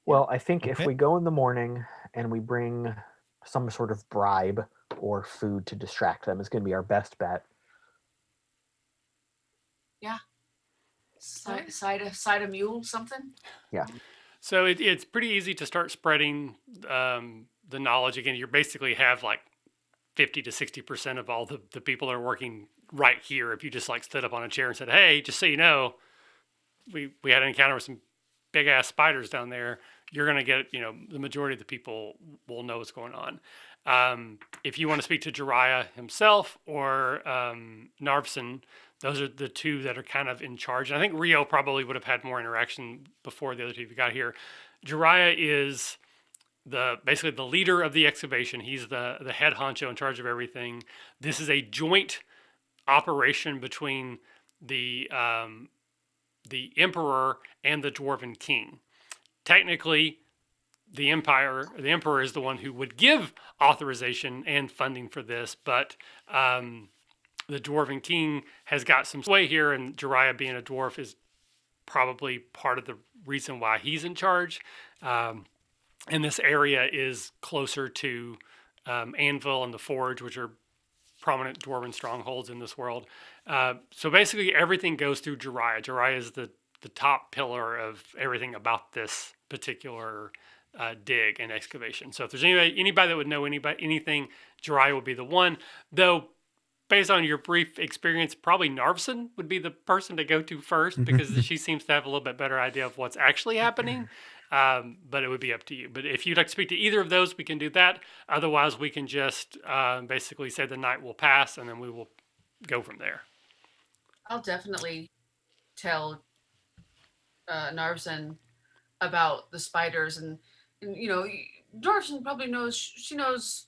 Well, I think if Okay. we go in the morning and we bring some sort of bribe or food to distract them, is going to be our best bet. Yeah. Alright. Side a mule, something. Yeah. So it's pretty easy to start spreading the knowledge. Again, you basically have like 50 to 60% of all the people that are working right here. If you just like stood up on a chair and said, hey, just so you know, we had an encounter with some big ass spiders down there, you're going to get, the majority of the people will know what's going on. If you want to speak to Daria himself or Narvson, those are the two that are kind of in charge. And I think Rio probably would have had more interaction before the other two got here. Daria is basically the leader of the excavation. He's the head honcho in charge of everything. This is a joint operation between the emperor and the dwarven king. Technically, the emperor is the one who would give authorization and funding for this, but the dwarven king has got some sway here, and Jiraiya being a dwarf is probably part of the reason why he's in charge. And this area is closer to Anvil and the Forge, which are prominent dwarven strongholds in this world. So basically, everything goes through Jiraiya. Jiraiya is the top pillar of everything about this particular dig and excavation. So if there's anybody that would know anything, Jiraiya would be the one. Though, based on your brief experience, probably Narvson would be the person to go to first because she seems to have a little bit better idea of what's actually happening. But it would be up to you. But if you'd like to speak to either of those, we can do that. Otherwise, we can just basically say the night will pass, and then we will go from there. I'll definitely tell Narvson about the spiders, and Narvson probably knows. She knows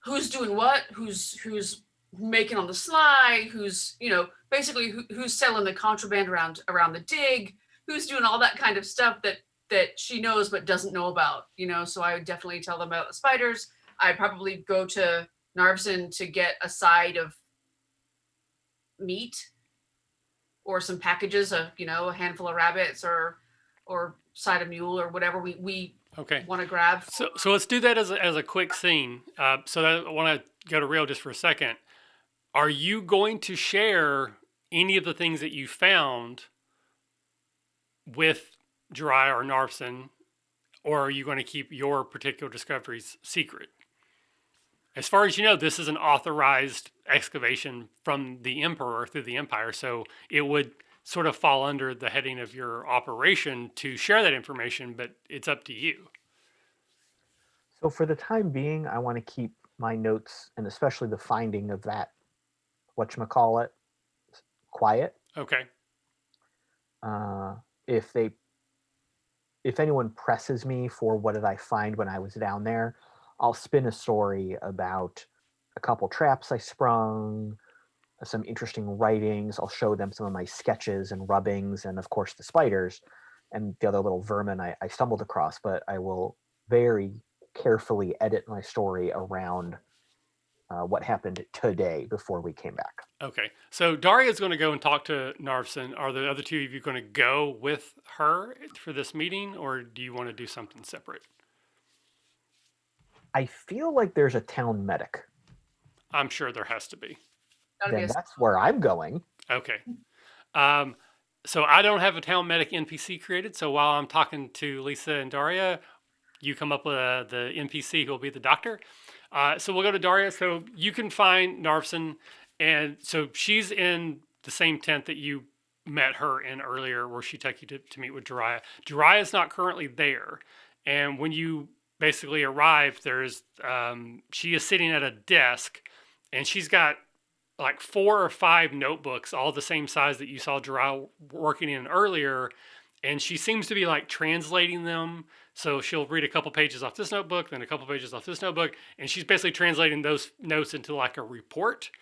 who's doing what, who's making on the sly, who's basically who's selling the contraband around the dig, who's doing all that kind of stuff that she knows but doesn't know about. So I would definitely tell them about the spiders. I'd probably go to Narvson to get a side of meat or some packages of a handful of rabbits or side of mule or whatever we Okay. want to grab. So let's do that as a quick scene. So I want to go to Rio just for a second. Are you going to share any of the things that you found with Jiraiya or Narvson, or are you going to keep your particular discoveries secret? As far as you know, this is an authorized excavation from the Emperor through the Empire, so it would sort of fall under the heading of your operation to share that information, but it's up to you. So for the time being, I want to keep my notes and especially the finding of that whatchamacallit quiet. Okay. If anyone presses me for what did I find when I was down there, I'll spin a story about a couple traps I sprung, some interesting writings. I'll show them some of my sketches and rubbings, and of course the spiders and the other little vermin I stumbled across. But I will very carefully edit my story around what happened today before we came back. Okay. So Daria is going to go and talk to Narvson. Are the other two of you going to go with her for this meeting, or do you want to do something separate? I feel like there's a town medic. I'm sure there has to be. Then that's where I'm going. Okay. So I don't have a town medic NPC created. So while I'm talking to Lisa and Daria, you come up with the NPC who will be the doctor. So we'll go to Daria. So you can find Narvson, and so she's in the same tent that you met her in earlier, where she took you to meet with Daria. Daria is not currently there, and when you basically arrive, she is sitting at a desk, and she's got like 4 or 5 notebooks, all the same size that you saw Daria working in earlier, and she seems to be like translating them. So she'll read a couple pages off this notebook, then a couple pages off this notebook, and she's basically translating those notes into like a report.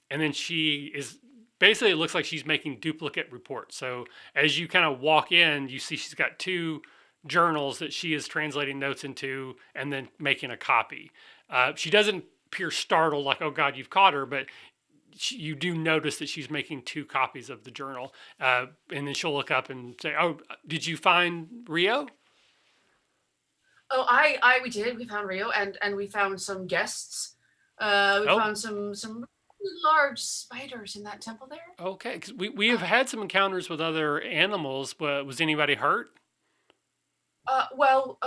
And then she is basically, it looks like she's making duplicate reports. So as you kind of walk in, you see she's got 2 journals that she is translating notes into and then making a copy. She doesn't appear startled like, oh God, you've caught her, but you do notice that she's making 2 copies of the journal, and then she'll look up and say, "Oh, did you find Rio?" Oh, we did. We found Rio, and we found some guests. We Oh, found some large spiders in that temple there. okay. Because we have Uh, had some encounters with other animals, but was anybody hurt? well,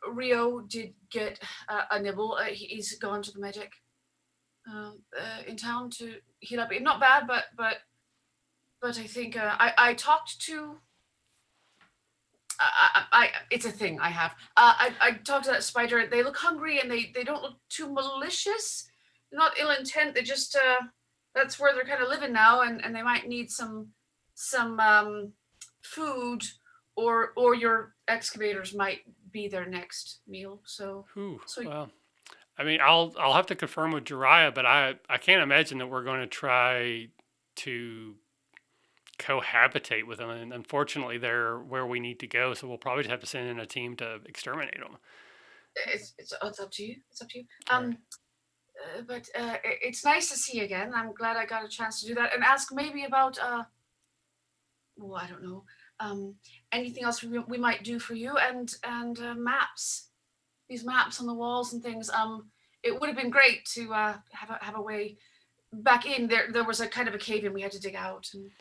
Rio did get a nibble. He's gone to the medic in town to heal up. Not bad, but I think I talked to. It's a thing I have. I talked to that spider. They look hungry and they don't look too malicious, not ill intent. They just that's where they're kind of living now, and they might need some food, or your excavators might be their next meal. Whew, So well, I mean, I'll have to confirm with Daria, but I can't imagine that we're going to try to cohabitate with them. And unfortunately, they're where we need to go, so we'll probably just have to send in a team to exterminate them. it's up to you. It's up to you. All right. But it's nice to see you again. I'm glad I got a chance to do that and ask maybe about well, I don't know, anything else we might do for you, and maps. These maps on the walls and things. It would have been great to have a way back in there. There was a kind of a cave in we had to dig out, and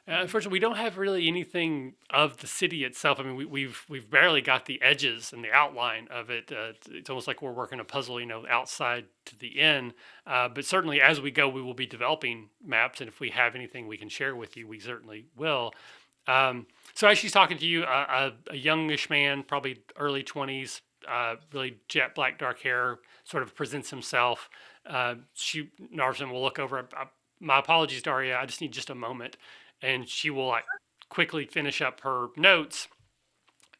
Unfortunately, we don't have really anything of the city itself. I mean, we've barely got the edges and the outline of it. It's almost like we're working a puzzle, outside to the in. But certainly, as we go, we will be developing maps, and if we have anything we can share with you, we certainly will. So as she's talking to you, a youngish man, probably early 20s, really jet black, dark hair, sort of presents himself. Narvson will look over. My apologies, Daria. I just need just a moment, and she will like quickly finish up her notes,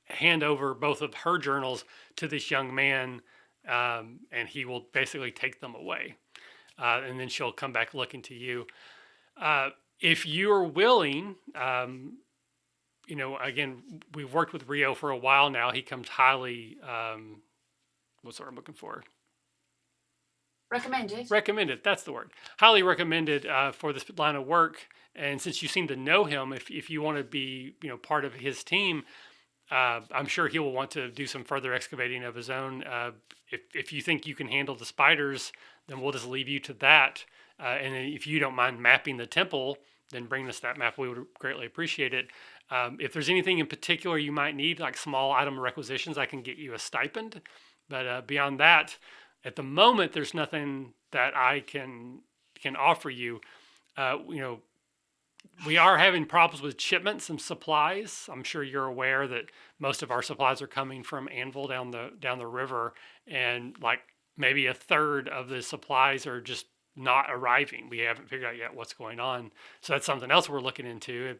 hand over both of her journals to this young man, and he will basically take them away. And then she'll come back looking to you. If you're willing, again, we've worked with Rio for a while now. He comes highly, what's the word I'm looking for? recommended. Recommended, that's the word. Highly recommended for this line of work. And since you seem to know him, if you want to be, part of his team, I'm sure he will want to do some further excavating of his own. If you think you can handle the spiders, then we'll just leave you to that. And then if you don't mind mapping the temple, then bring us that map. We would greatly appreciate it. If there's anything in particular you might need, like small item requisitions, I can get you a stipend. But beyond that, at the moment, there's nothing that I can offer you. We are having problems with shipments and supplies. I'm sure you're aware that most of our supplies are coming from Anvil down the river, and like maybe a third of the supplies are just not arriving. We haven't figured out yet what's going on. So that's something else we're looking into.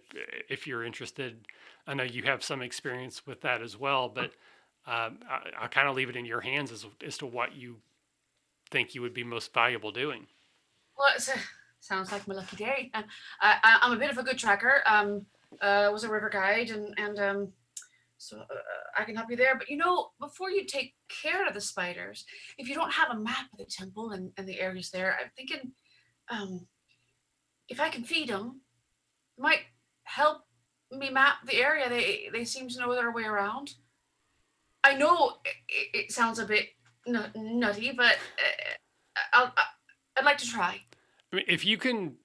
If you're interested, I know you have some experience with that as well, but I kind of leave it in your hands as to what you think you would be most valuable doing. Well, sounds like my lucky day. I'm a bit of a good tracker. Was a river guide, and so I can help you there. But before you take care of the spiders, if you don't have a map of the temple and the areas there, I'm thinking, if I can feed them, it might help me map the area. They seem to know their way around. I know it sounds a bit nutty, but I'd like to try. I mean, if you can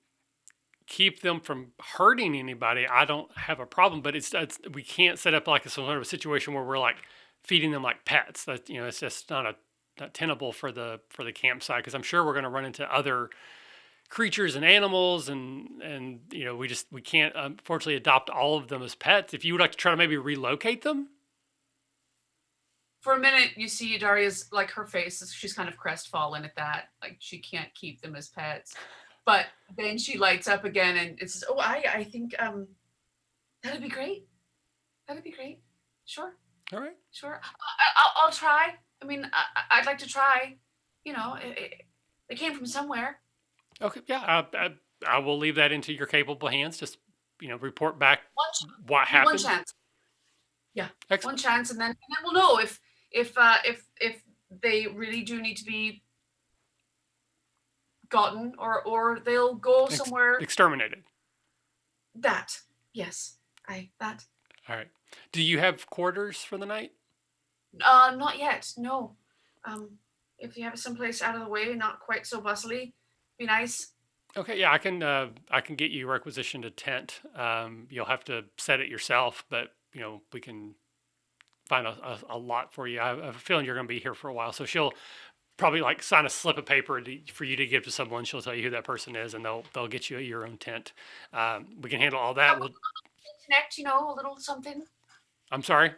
keep them from hurting anybody, I don't have a problem. But it's we can't set up like some sort of a situation where we're like feeding them like pets. That it's just not tenable for the campsite, because I'm sure we're going to run into other creatures and animals, and we can't unfortunately adopt all of them as pets. If you would like to try to maybe relocate them. For a minute, you see Daria's, like, her face, she's kind of crestfallen at that. Like, she can't keep them as pets. But then she lights up again and says, oh, I think that'd be great. That'd be great. Sure. All right. Sure. I'll try. I mean, I'd like to try. They came from somewhere. Okay. Yeah. I will leave that into your capable hands. Just report back what happened. One chance. Yeah. Excellent. One chance, and then we'll know if they really do need to be gotten, or they'll go somewhere. Exterminated. That, yes, that. All right. Do you have quarters for the night? Not yet. No. If you have someplace out of the way, not quite so bustly, be nice. Okay, yeah, I can get you requisitioned a tent. You'll have to set it yourself, but we can find a lot for you. I have a feeling you're going to be here for a while, so she'll probably like sign a slip of paper for you to give to someone. She'll tell you who that person is, and they'll get you your own tent. We can handle all that. Connect, a little something. I'm sorry.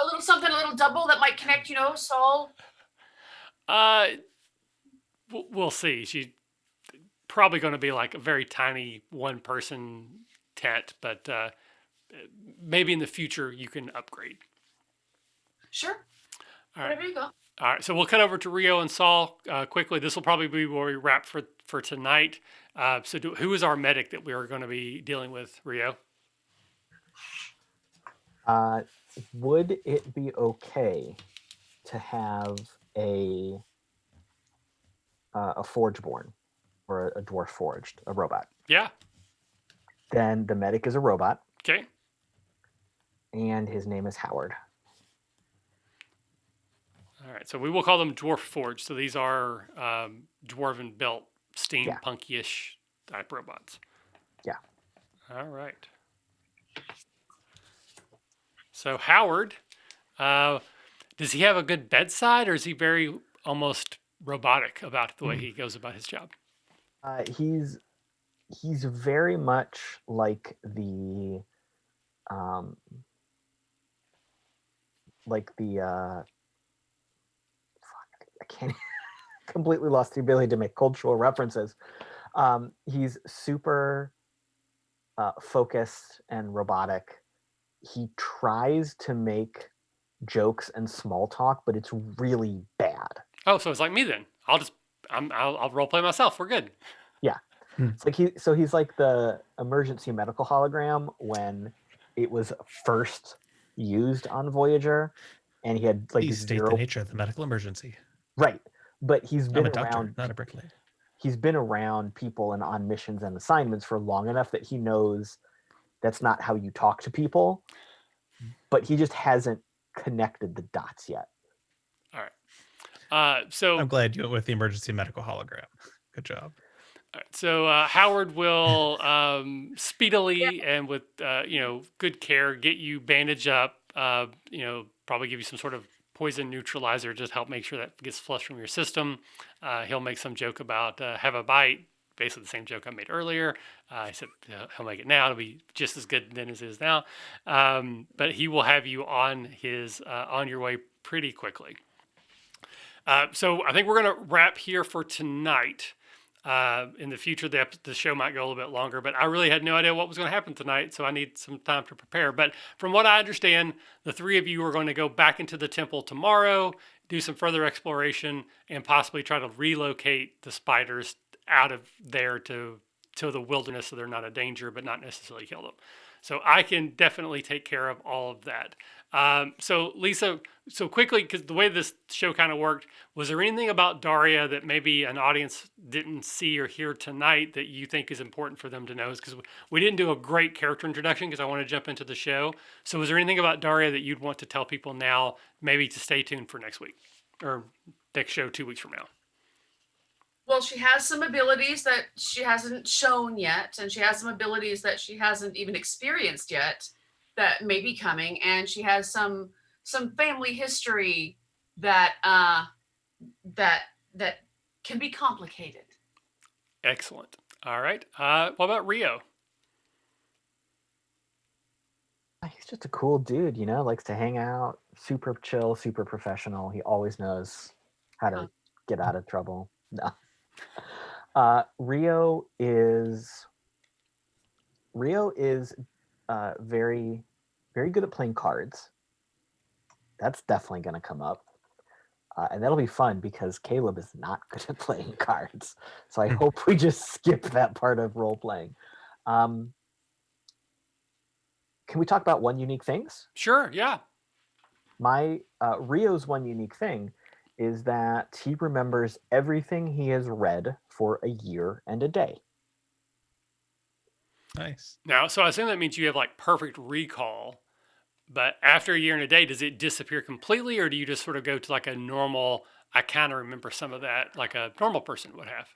A little something, a little double that might connect, Saul. We'll see. She's probably going to be like a very tiny one-person tent, but maybe in the future you can upgrade. Sure. All right. Whatever you go. All right. So we'll cut over to Rio and Saul quickly. This will probably be where we wrap for tonight. Who is our medic that we are going to be dealing with, Rio? Would it be okay to have a forgeborn or a dwarf forged, a robot? Yeah. Then the medic is a robot. Okay. And his name is Howard. All right. So we will call them dwarf forged. So these are dwarven built, steampunky-ish type robots. Yeah. All right. So Howard, does he have a good bedside, or is he very almost robotic about the way he goes about his job? He's very much like the I can't completely lost the ability to make cultural references. He's super focused and robotic. He tries to make jokes and small talk, but it's really bad. Oh, so it's like me then. I'll role play myself. We're good. Yeah. It's like he's like the emergency medical hologram when it was first used on Voyager, and he had like Please state the nature of the medical emergency. Right, but he's been I'm a doctor, around, not a bricklayer. He's been around people and on missions and assignments for long enough that he knows that's not how you talk to people, but he just hasn't connected the dots yet. All right. So I'm glad you went with the emergency medical hologram. Good job. All right, so Howard will speedily and with good care get you bandaged up. Probably give you some sort of poison neutralizer to help make sure that gets flushed from your system. He'll make some joke about have a bite, basically the same joke I made earlier. I said he'll make it now. It'll be just as good then as it is now. But he will have you on your way pretty quickly. So I think we're going to wrap here for tonight. In the future, the show might go a little bit longer, but I really had no idea what was going to happen tonight, so I need some time to prepare. But from what I understand, the three of you are going to go back into the temple tomorrow, do some further exploration, and possibly try to relocate the spiders out of there to the wilderness so they're not a danger, but not necessarily kill them. So I can definitely take care of all of that. So Lisa, so quickly, because the way this show kind of worked, was there anything about Daria that maybe an audience didn't see or hear tonight that you think is important for them to know? Because we didn't do a great character introduction because I want to jump into the show. So was there anything about Daria that you'd want to tell people now, maybe to stay tuned for next week or next show 2 weeks from now? Well, she has some abilities that she hasn't shown yet, and she has some abilities that she hasn't even experienced yet that may be coming, and she has some family history that can be complicated. Excellent. All right. What about Rio? He's just a cool dude, likes to hang out, super chill, super professional. He always knows how to get out of trouble. No. Rio is very, very good at playing cards. That's definitely going to come up. And that'll be fun because Caleb is not good at playing cards. So I hope we just skip that part of role playing. Can we talk about one unique things? Sure, yeah. My Rio's one unique thing is that he remembers everything he has read for a year and a day. Nice. Now, so I assume that means you have like perfect recall, but after a year and a day, does it disappear completely, or do you just sort of go to like a normal? I kind of remember some of that, like a normal person would have.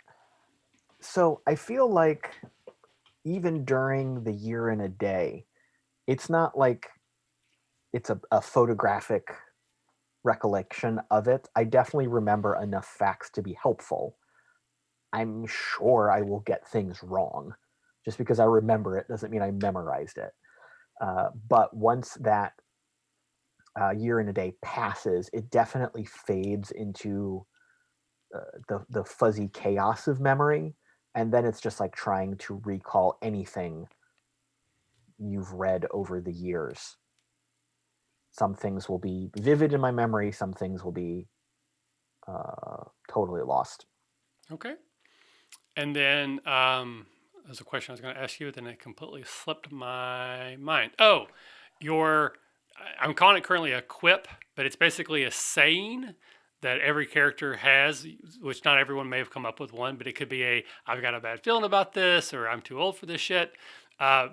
So I feel like even during the year and a day, it's not like it's a photographic recollection of it. I definitely remember enough facts to be helpful. I'm sure I will get things wrong. Just because I remember it doesn't mean I memorized it. But once that year and a day passes, it definitely fades into the fuzzy chaos of memory, and then it's just like trying to recall anything you've read over the years. Some things will be vivid in my memory, some things will be totally lost. Okay. And then there's a question I was going to ask you, then it completely slipped my mind. Oh, your I'm calling it currently a quip, but it's basically a saying that every character has, which not everyone may have come up with one, but it could be a I've got a bad feeling about this, or I'm too old for this shit.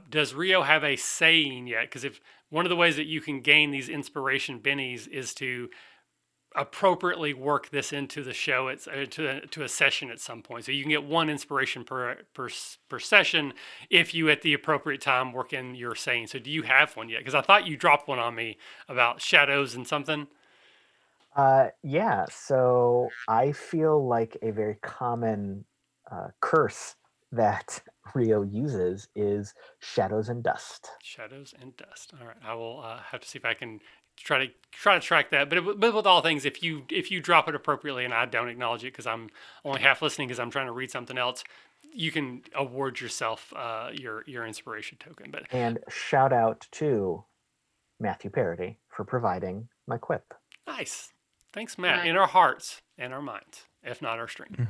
Does Rio have a saying yet? Because if one of the ways that you can gain these inspiration bennies is to appropriately work this into the show, it's to a session at some point, so you can get one inspiration per session if you at the appropriate time work in your saying. So do you have one yet? Because I thought you dropped one on me about shadows and something. Yeah, so I feel like a very common curse that Rio uses is shadows and dust. Shadows and dust. All right, I will have to see if I can try to track that. But with all things, if you drop it appropriately and I don't acknowledge it because I'm only half listening because I'm trying to read something else, you can award yourself your inspiration token. But And shout out to Matthew Parody for providing my quip. nice, thanks, Matt. Nice. In our hearts and our minds, if not our stream. Mm.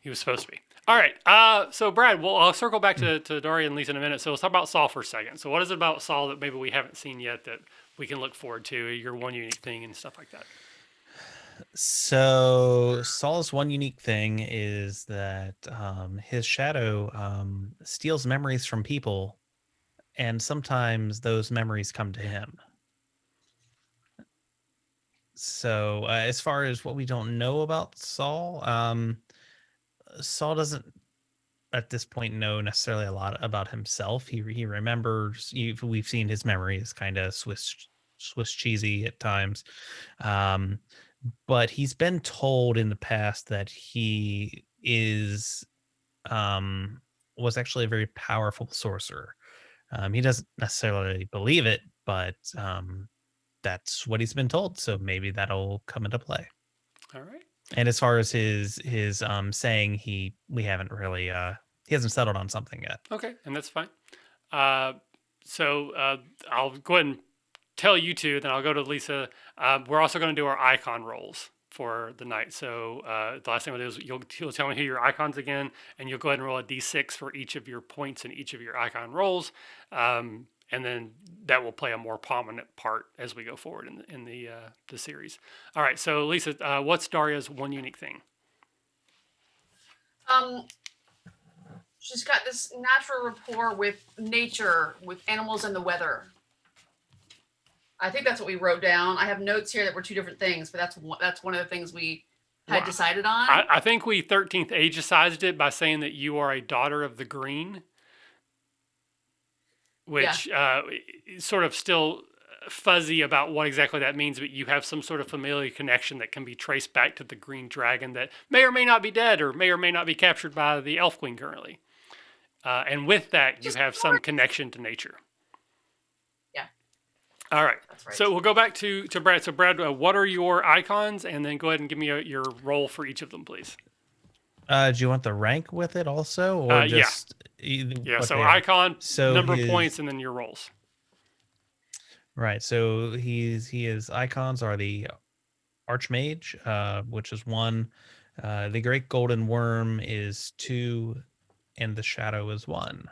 He was supposed to be. All right. So Brad, I'll circle back to Daria and Lisa in a minute. So let's talk about Saul for a second. So what is it about Saul that maybe we haven't seen yet that we can look forward to? Your one unique thing and stuff like that. So Saul's one unique thing is that his shadow steals memories from people, and sometimes those memories come to him. So as far as what we don't know about Saul, Saul doesn't at this point know necessarily a lot about himself. He remembers. We've seen his memories kind of Swiss cheesy at times, um, but he's been told in the past that he is was actually a very powerful sorcerer. He doesn't necessarily believe it, but that's what he's been told. So maybe that'll come into play. All right. And as far as his saying, we haven't really he hasn't settled on something yet. Okay, and that's fine. Uh, so I'll go ahead and tell you two, then I'll go to Lisa. We're also going to do our icon rolls for the night. So the last thing we'll do is you'll tell me who your icons again, and you'll go ahead and roll a d6 for each of your points in each of your icon rolls. And then that will play a more prominent part as we go forward in the series. All right, so Lisa, what's Daria's one unique thing? She's got this natural rapport with nature, with animals and the weather. I think that's what we wrote down. I have notes here that were two different things, but that's one of the things we had decided on. I think we 13th ageicized it by saying that you are a daughter of the green, which is sort of still fuzzy about what exactly that means, but you have some sort of familiar connection that can be traced back to the green dragon that may or may not be dead or may not be captured by the elf queen currently. And with that, you have some connection to nature. Yeah. All right. That's right. So we'll go back to Brad. So Brad, what are your icons? And then go ahead and give me your roll for each of them, please. Do you want the rank with it also, or just yeah? So icon, number of his points, and then your rolls. Right. So his icons are the Archmage, which is 1. The Great Golden Worm is 2, and the Shadow is 1.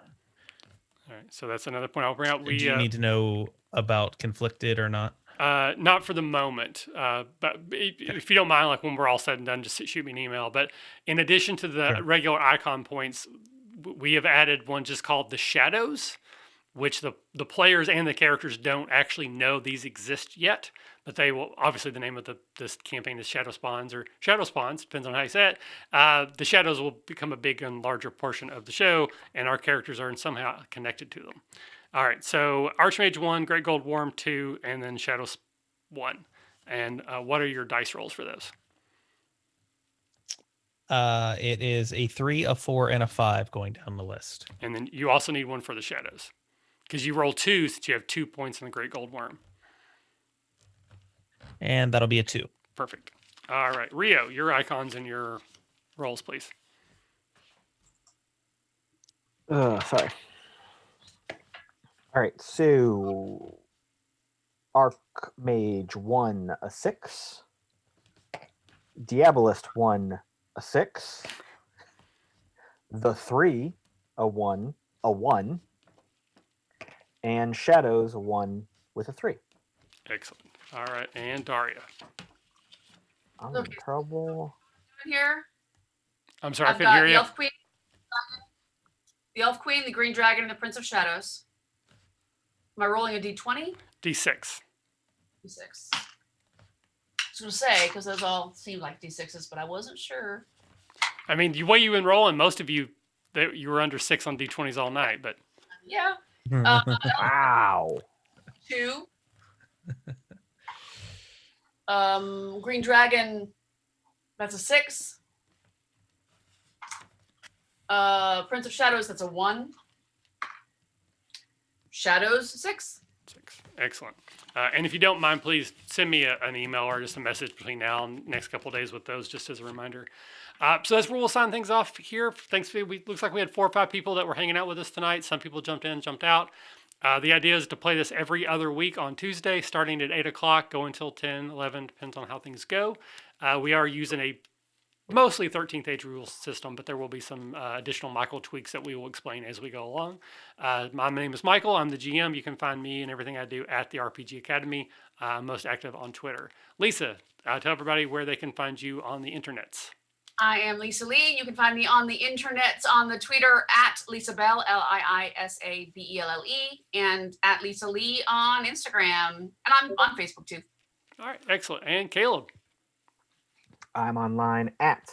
All right. So that's another point I'll bring out. Do you need to know about Conflicted or not? Not for the moment, but if you don't mind, like when we're all said and done, just shoot me an email. But in addition to the Sure. regular icon points, we have added one just called the shadows, which the players and the characters don't actually know these exist yet. But they will, obviously, the name of this campaign is Shadow Spawns or Shadow Spawns, depends on how you say it. The shadows will become a big and larger portion of the show, and our characters are somehow connected to them. All right, so Archmage 1, Great Gold Worm 2, and then Shadows 1. And what are your dice rolls for those? It is a 3, a 4, and a 5 going down the list. And then you also need one for the shadows. Because you roll 2 since you have 2 points in the Great Gold Worm. And that'll be a 2. Perfect. All right, Rio, your icons and your rolls, please. Sorry. All right, so Archmage 1, a 6. Diabolist 1, a 6. The 3, a 1, a 1. And Shadows, a 1 with a 3. Excellent. All right, and Daria. I'm in trouble. Here, I'm sorry, I I've couldn't got hear the you. Elf Queen, the Green Dragon, and the Prince of Shadows. Am I rolling a d20? D6. D6. I was going to say, because those all seemed like d6s, but I wasn't sure. I mean, the way you've been rolling, most of you, you were under 6 on D20s all night, but Yeah. Wow. 2. Green Dragon, that's a 6. Prince of Shadows, that's a 1. Shadows, 6. 6. Excellent. And if you don't mind, please send me an email or just a message between now and next couple of days with those, just as a reminder. So that's where we'll sign things off here. Thanks. Looks like we had 4 or 5 people that were hanging out with us tonight. Some people jumped in, jumped out. The idea is to play this every other week on Tuesday, starting at 8 o'clock, go until 10, 11, depends on how things go. We are using a mostly 13th age rules system, but there will be some additional Michael tweaks that we will explain as we go along. My name is Michael. I'm the GM. You can find me and everything I do at the RPG Academy. I'm most active on Twitter. Lisa, tell everybody where they can find you on the internets. I am Lisa Lee. You can find me on the internets on the Twitter at Lisa Bell, LIISABELLE, and at Lisa Lee on Instagram. And I'm on Facebook too. All right, excellent. And Caleb. I'm online at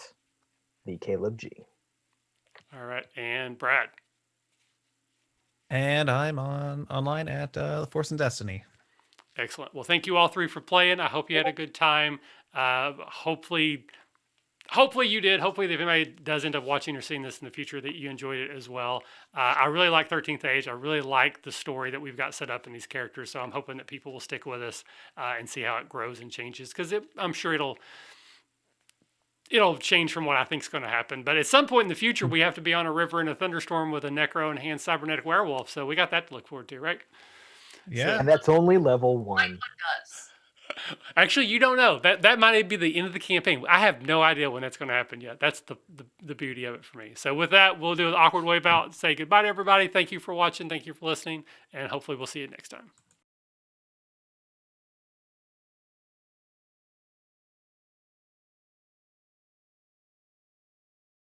the Caleb G. All right, and Brad. And I'm online at Force and Destiny. Excellent. Well, thank you all 3 for playing. I hope you had a good time. Hopefully you did. Hopefully, if anybody does end up watching or seeing this in the future, that you enjoyed it as well. I really like 13th Age. I really like the story that we've got set up in these characters. So I'm hoping that people will stick with us and see how it grows and changes. Because I'm sure it'll change from what I think is going to happen. But at some point in the future, we have to be on a river in a thunderstorm with a necro and cybernetic werewolf. So we got that to look forward to, right? Yeah. And that's only level 1. Does. Actually, you don't know. That might be the end of the campaign. I have no idea when that's going to happen yet. That's the beauty of it for me. So with that, we'll do an awkward wave out, say goodbye to everybody. Thank you for watching. Thank you for listening. And hopefully we'll see you next time.